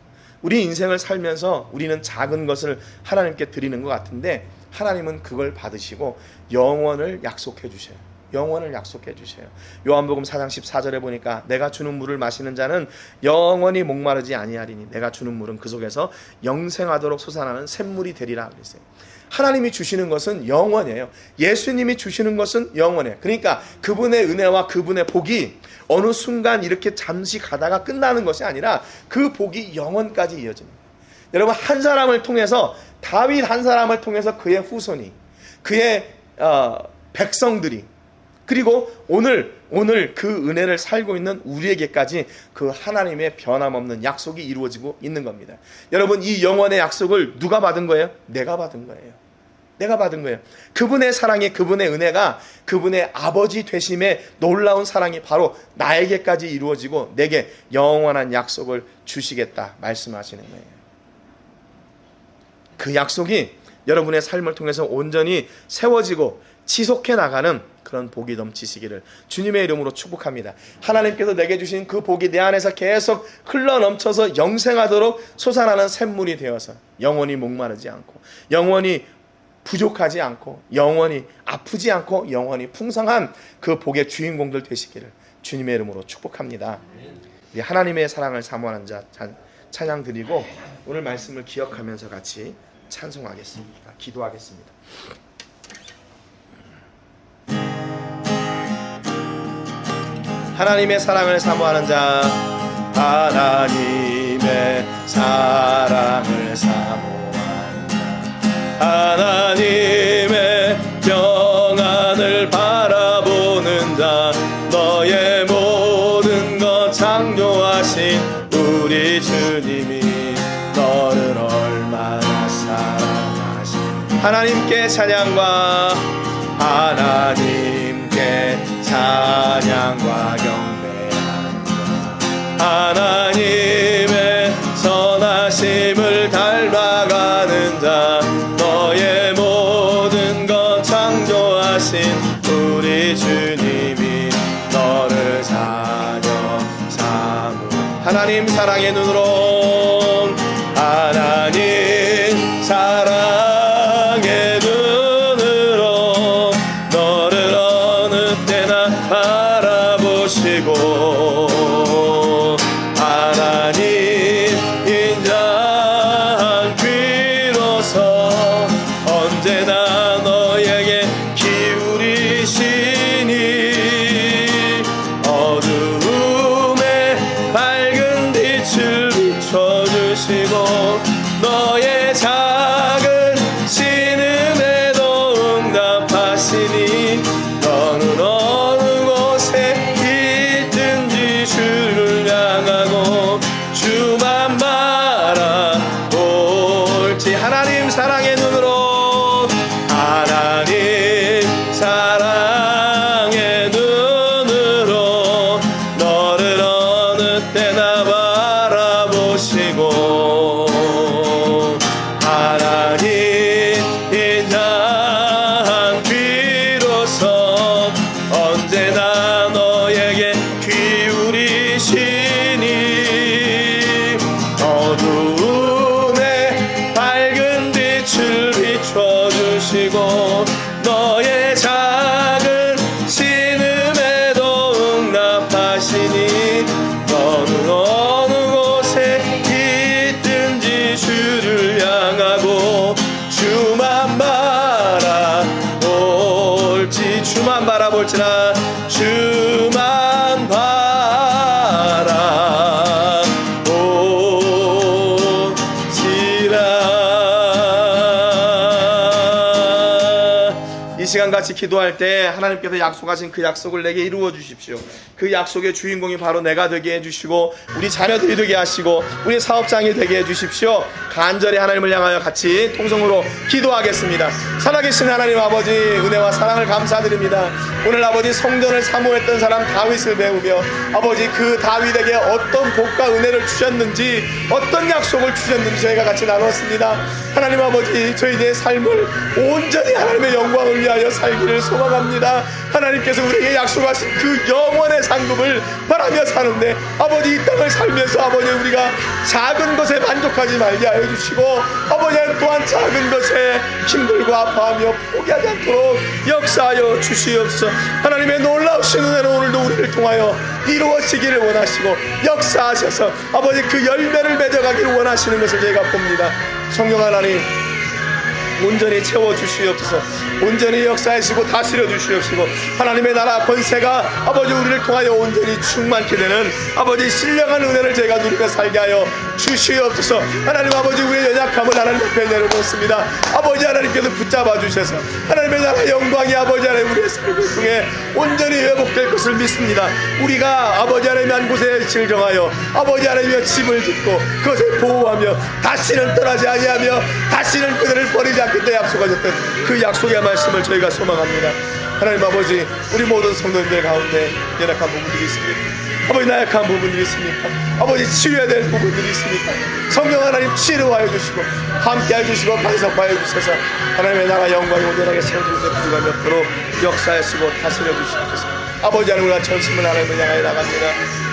우리 인생을 살면서 우리는 작은 것을 하나님께 드리는 것 같은데 하나님은 그걸 받으시고 영원을 약속해 주셔요. 영원을 약속해 주셔요. 요한복음 4장 14절에 보니까 내가 주는 물을 마시는 자는 영원히 목마르지 아니하리니 내가 주는 물은 그 속에서 영생하도록 솟아나는 샘물이 되리라 그랬어요. 하나님이 주시는 것은 영원이에요. 예수님이 주시는 것은 영원이에요. 그러니까 그분의 은혜와 그분의 복이 어느 순간 이렇게 잠시 가다가 끝나는 것이 아니라 그 복이 영원까지 이어집니다. 여러분, 한 사람을 통해서, 다윗 한 사람을 통해서 그의 후손이, 그의 백성들이, 그리고 오늘 그 은혜를 살고 있는 우리에게까지 그 하나님의 변함없는 약속이 이루어지고 있는 겁니다. 여러분, 이 영원의 약속을 누가 받은 거예요? 내가 받은 거예요. 내가 받은 거예요. 그분의 사랑이, 그분의 은혜가, 그분의 아버지 되심의 놀라운 사랑이 바로 나에게까지 이루어지고 내게 영원한 약속을 주시겠다 말씀하시는 거예요. 그 약속이 여러분의 삶을 통해서 온전히 세워지고 지속해 나가는 그런 복이 넘치시기를 주님의 이름으로 축복합니다. 하나님께서 내게 주신 그 복이 내 안에서 계속 흘러넘쳐서 영생하도록 솟아나는 샘물이 되어서 영원히 목마르지 않고, 영원히 부족하지 않고, 영원히 아프지 않고, 영원히 풍성한 그 복의 주인공들 되시기를 주님의 이름으로 축복합니다. 우리 하나님의 사랑을 사모하는 자 찬양 드리고 오늘 말씀을 기억하면서 같이 찬송하겠습니다. 기도하겠습니다. 하나님의 사랑을 사모하는 자, 하나님의 사랑을 사모하는 자, 하나님의 평안을 바라보는 자, 너의 모든 것 창조하신 우리 주님이 너를 얼마나 사랑하신, 하나님께 찬양과 하나님께 찬양과 경배한다. 하나님의 선하심을 닮아가는 자, 너의 모든 것 창조하신 우리 주님이 너를 사녀 삼으. 하나님 사랑의 눈으로 내 작은 신음에도 응답하시니 어느 곳에 있든지 주를 향하고 주만 바라볼지 주만 바라볼지라 주만 이 시간 같이 기도할 때 하나님께서 약속하신 그 약속을 내게 이루어 주십시오. 그 약속의 주인공이 바로 내가 되게 해주시고 우리 자녀들이 되게 하시고 우리 사업장이 되게 해주십시오. 간절히 하나님을 향하여 같이 통성으로 기도하겠습니다. 살아계신 하나님 아버지, 은혜와 사랑을 감사드립니다. 오늘 아버지 성전을 사모했던 사람 다윗을 배우며 아버지 그 다윗에게 어떤 복과 은혜를 주셨는지 어떤 약속을 주셨는지 저희가 같이 나눴습니다. 하나님 아버지, 저희들의 삶을 온전히 하나님의 영광을 위하여 살기를 소망합니다. 하나님께서 우리에게 약속하신 그 영원의 상급을 바라며 사는데 아버지, 이 땅을 살면서 아버지 우리가 작은 것에 만족하지 말게 하여 주시고 아버지 또한 작은 것에 힘들고 아파하며 포기하지 않도록 역사하여 주시옵소서. 하나님의 놀라우신 은혜로 오늘도 우리를 통하여 이루어지기를 원하시고 역사하셔서 아버지 그 열매를 맺어가기를 원하시는 것을 저희가 봅니다. 성령 하나님, 온전히 채워주시옵소서. 온전히 역사하시고 다스려 주시옵시고 하나님의 나라 권세가 아버지 우리를 통하여 온전히 충만케 되는 아버지 신령한 은혜를 저희가 누리며 살게 하여 주시옵소서. 하나님 아버지, 우리의 연약함을 하나님 앞에 내려놓습니다. 아버지 하나님께서 붙잡아 주셔서 하나님의 나라 영광이 아버지 하나님 우리의 삶을 통해 온전히 회복될 것을 믿습니다. 우리가 아버지 하나님 한 곳에 질정하여 아버지 하나님의 집을 짓고 그것을 보호하며 다시는 떠나지 아니하며 다시는 그들을 버리지 않겠다 약속하셨던 그 약속의 말씀을 저희가 소망합니다. 하나님 아버지, 우리 모든 성도님들 가운데 연약한 부분들이 있습니까? 아버지 나약한 부분들이 있습니까? 아버지 치유해야 될 부분들이 있습니까? 성령 하나님 치료하여 주시고 함께해 주시고 간섭하여 주셔서 하나님의 나라 영광이 온전하게 세워지는데 부족함이 없도록 역사하시고 다스려 주시옵소서. 아버지 하나님, 우리가 전심을 하나님을 향하여 나갑니다.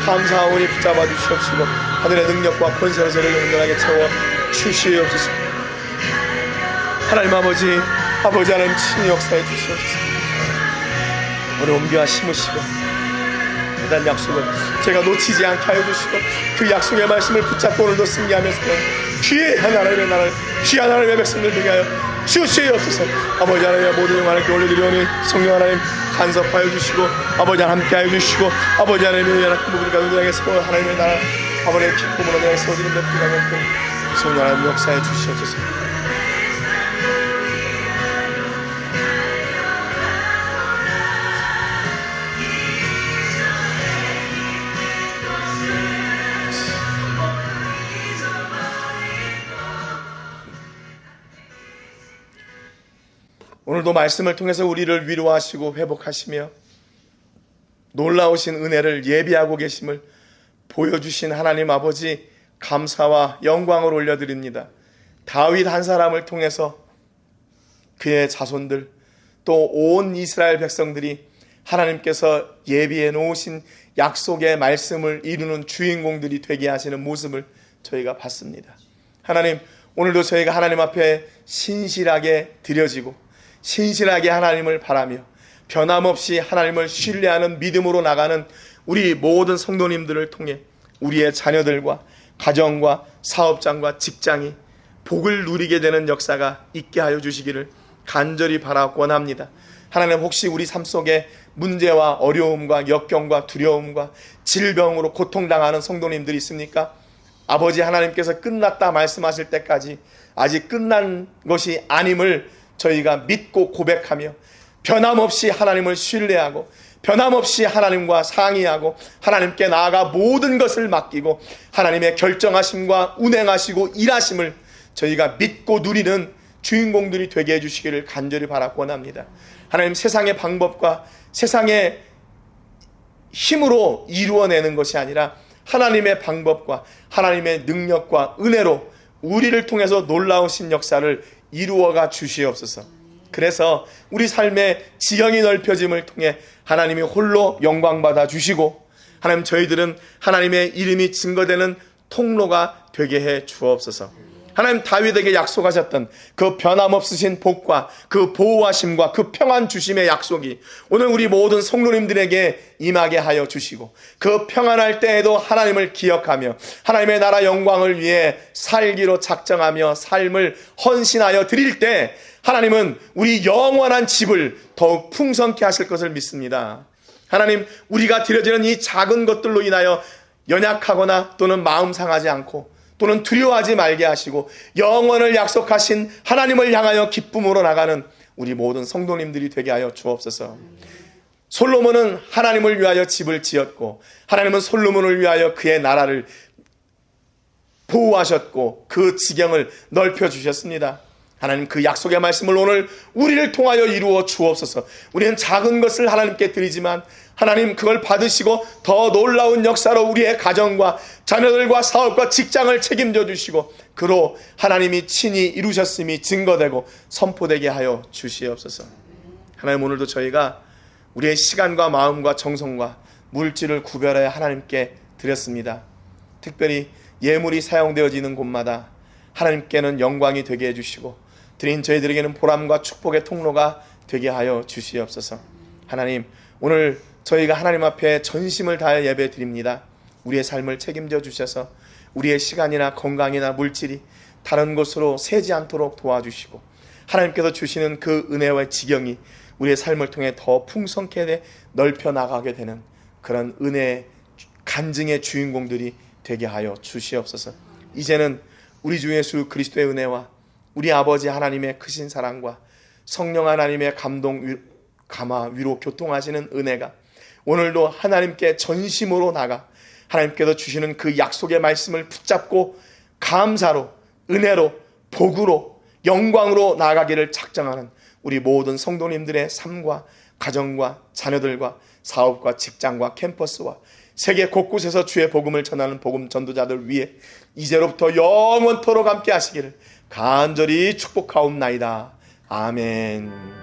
감사하오니 붙잡아 주시옵시고 하늘의 능력과 권세로 저를 온전하게 채워 주시옵소서. 하나님 아버지, 아버지 하나님 친히 역사해 주시옵소서. 오늘 옮겨와 심으시고 대단 약속을 제가 놓치지 않게 하여 주시고 그 약속의 말씀을 붙잡고 오늘도 승리하면서 귀한 하나님의 나라를 귀한 하나님의 백성들 되게 하여 주시옵소서. 아버지 하나님의 모든 영광을 올려드리오니 성령 하나님 간섭하여 주시고 아버지 하나님 함께하여 주시고 아버지 하나님의 연약한 부분을 가운데 세워 하나님의 나라 아버지의 기쁨으로 내가 세워지는 데 불가능한 성령 하나님 역사해 주시옵소서. 오늘도 말씀을 통해서 우리를 위로하시고 회복하시며 놀라우신 은혜를 예비하고 계심을 보여주신 하나님 아버지, 감사와 영광을 올려드립니다. 다윗 한 사람을 통해서 그의 자손들 또 온 이스라엘 백성들이 하나님께서 예비해 놓으신 약속의 말씀을 이루는 주인공들이 되게 하시는 모습을 저희가 봤습니다. 하나님, 오늘도 저희가 하나님 앞에 신실하게 드려지고 신실하게 하나님을 바라며 변함없이 하나님을 신뢰하는 믿음으로 나가는 우리 모든 성도님들을 통해 우리의 자녀들과 가정과 사업장과 직장이 복을 누리게 되는 역사가 있게 하여 주시기를 간절히 바라고 원합니다. 하나님, 혹시 우리 삶 속에 문제와 어려움과 역경과 두려움과 질병으로 고통당하는 성도님들이 있습니까? 아버지 하나님께서 끝났다 말씀하실 때까지 아직 끝난 것이 아님을 저희가 믿고 고백하며 변함없이 하나님을 신뢰하고 변함없이 하나님과 상의하고 하나님께 나아가 모든 것을 맡기고 하나님의 결정하심과 운행하시고 일하심을 저희가 믿고 누리는 주인공들이 되게 해주시기를 간절히 바라고 원합니다. 하나님, 세상의 방법과 세상의 힘으로 이루어내는 것이 아니라 하나님의 방법과 하나님의 능력과 은혜로 우리를 통해서 놀라우신 역사를 이루어가 주시옵소서. 그래서 우리 삶의 지형이 넓혀짐을 통해 하나님이 홀로 영광받아 주시고 하나님, 저희들은 하나님의 이름이 증거되는 통로가 되게 해 주옵소서. 하나님 다윗에게 약속하셨던 그 변함없으신 복과 그 보호하심과 그 평안 주심의 약속이 오늘 우리 모든 성도님들에게 임하게 하여 주시고, 그 평안할 때에도 하나님을 기억하며 하나님의 나라 영광을 위해 살기로 작정하며 삶을 헌신하여 드릴 때 하나님은 우리 영원한 집을 더욱 풍성케 하실 것을 믿습니다. 하나님, 우리가 드려지는 이 작은 것들로 인하여 연약하거나 또는 마음 상하지 않고 또는 두려워하지 말게 하시고 영원을 약속하신 하나님을 향하여 기쁨으로 나가는 우리 모든 성도님들이 되게 하여 주옵소서. 솔로몬은 하나님을 위하여 집을 지었고 하나님은 솔로몬을 위하여 그의 나라를 보호하셨고 그 지경을 넓혀주셨습니다. 하나님, 그 약속의 말씀을 오늘 우리를 통하여 이루어 주옵소서. 우리는 작은 것을 하나님께 드리지만 하나님, 그걸 받으시고 더 놀라운 역사로 우리의 가정과 자녀들과 사업과 직장을 책임져 주시고 그로 하나님이 친히 이루셨음이 증거되고 선포되게 하여 주시옵소서. 하나님, 오늘도 저희가 우리의 시간과 마음과 정성과 물질을 구별하여 하나님께 드렸습니다. 특별히 예물이 사용되어지는 곳마다 하나님께는 영광이 되게 해주시고 드린 저희들에게는 보람과 축복의 통로가 되게 하여 주시옵소서. 하나님, 오늘 저희가 하나님 앞에 전심을 다해 예배 드립니다. 우리의 삶을 책임져 주셔서 우리의 시간이나 건강이나 물질이 다른 곳으로 새지 않도록 도와주시고 하나님께서 주시는 그 은혜와 지경이 우리의 삶을 통해 더 풍성케 넓혀 나가게 되는 그런 은혜의 간증의 주인공들이 되게 하여 주시옵소서. 이제는 우리 주 예수 그리스도의 은혜와 우리 아버지 하나님의 크신 사랑과 성령 하나님의 감동, 감화, 위로, 교통하시는 은혜가 오늘도 하나님께 전심으로 나가 하나님께서 주시는 그 약속의 말씀을 붙잡고 감사로, 은혜로, 복으로, 영광으로 나아가기를 작정하는 우리 모든 성도님들의 삶과 가정과 자녀들과 사업과 직장과 캠퍼스와 세계 곳곳에서 주의 복음을 전하는 복음 전도자들 위해 이제로부터 영원토록 함께 하시기를 간절히 축복하옵나이다. 아멘.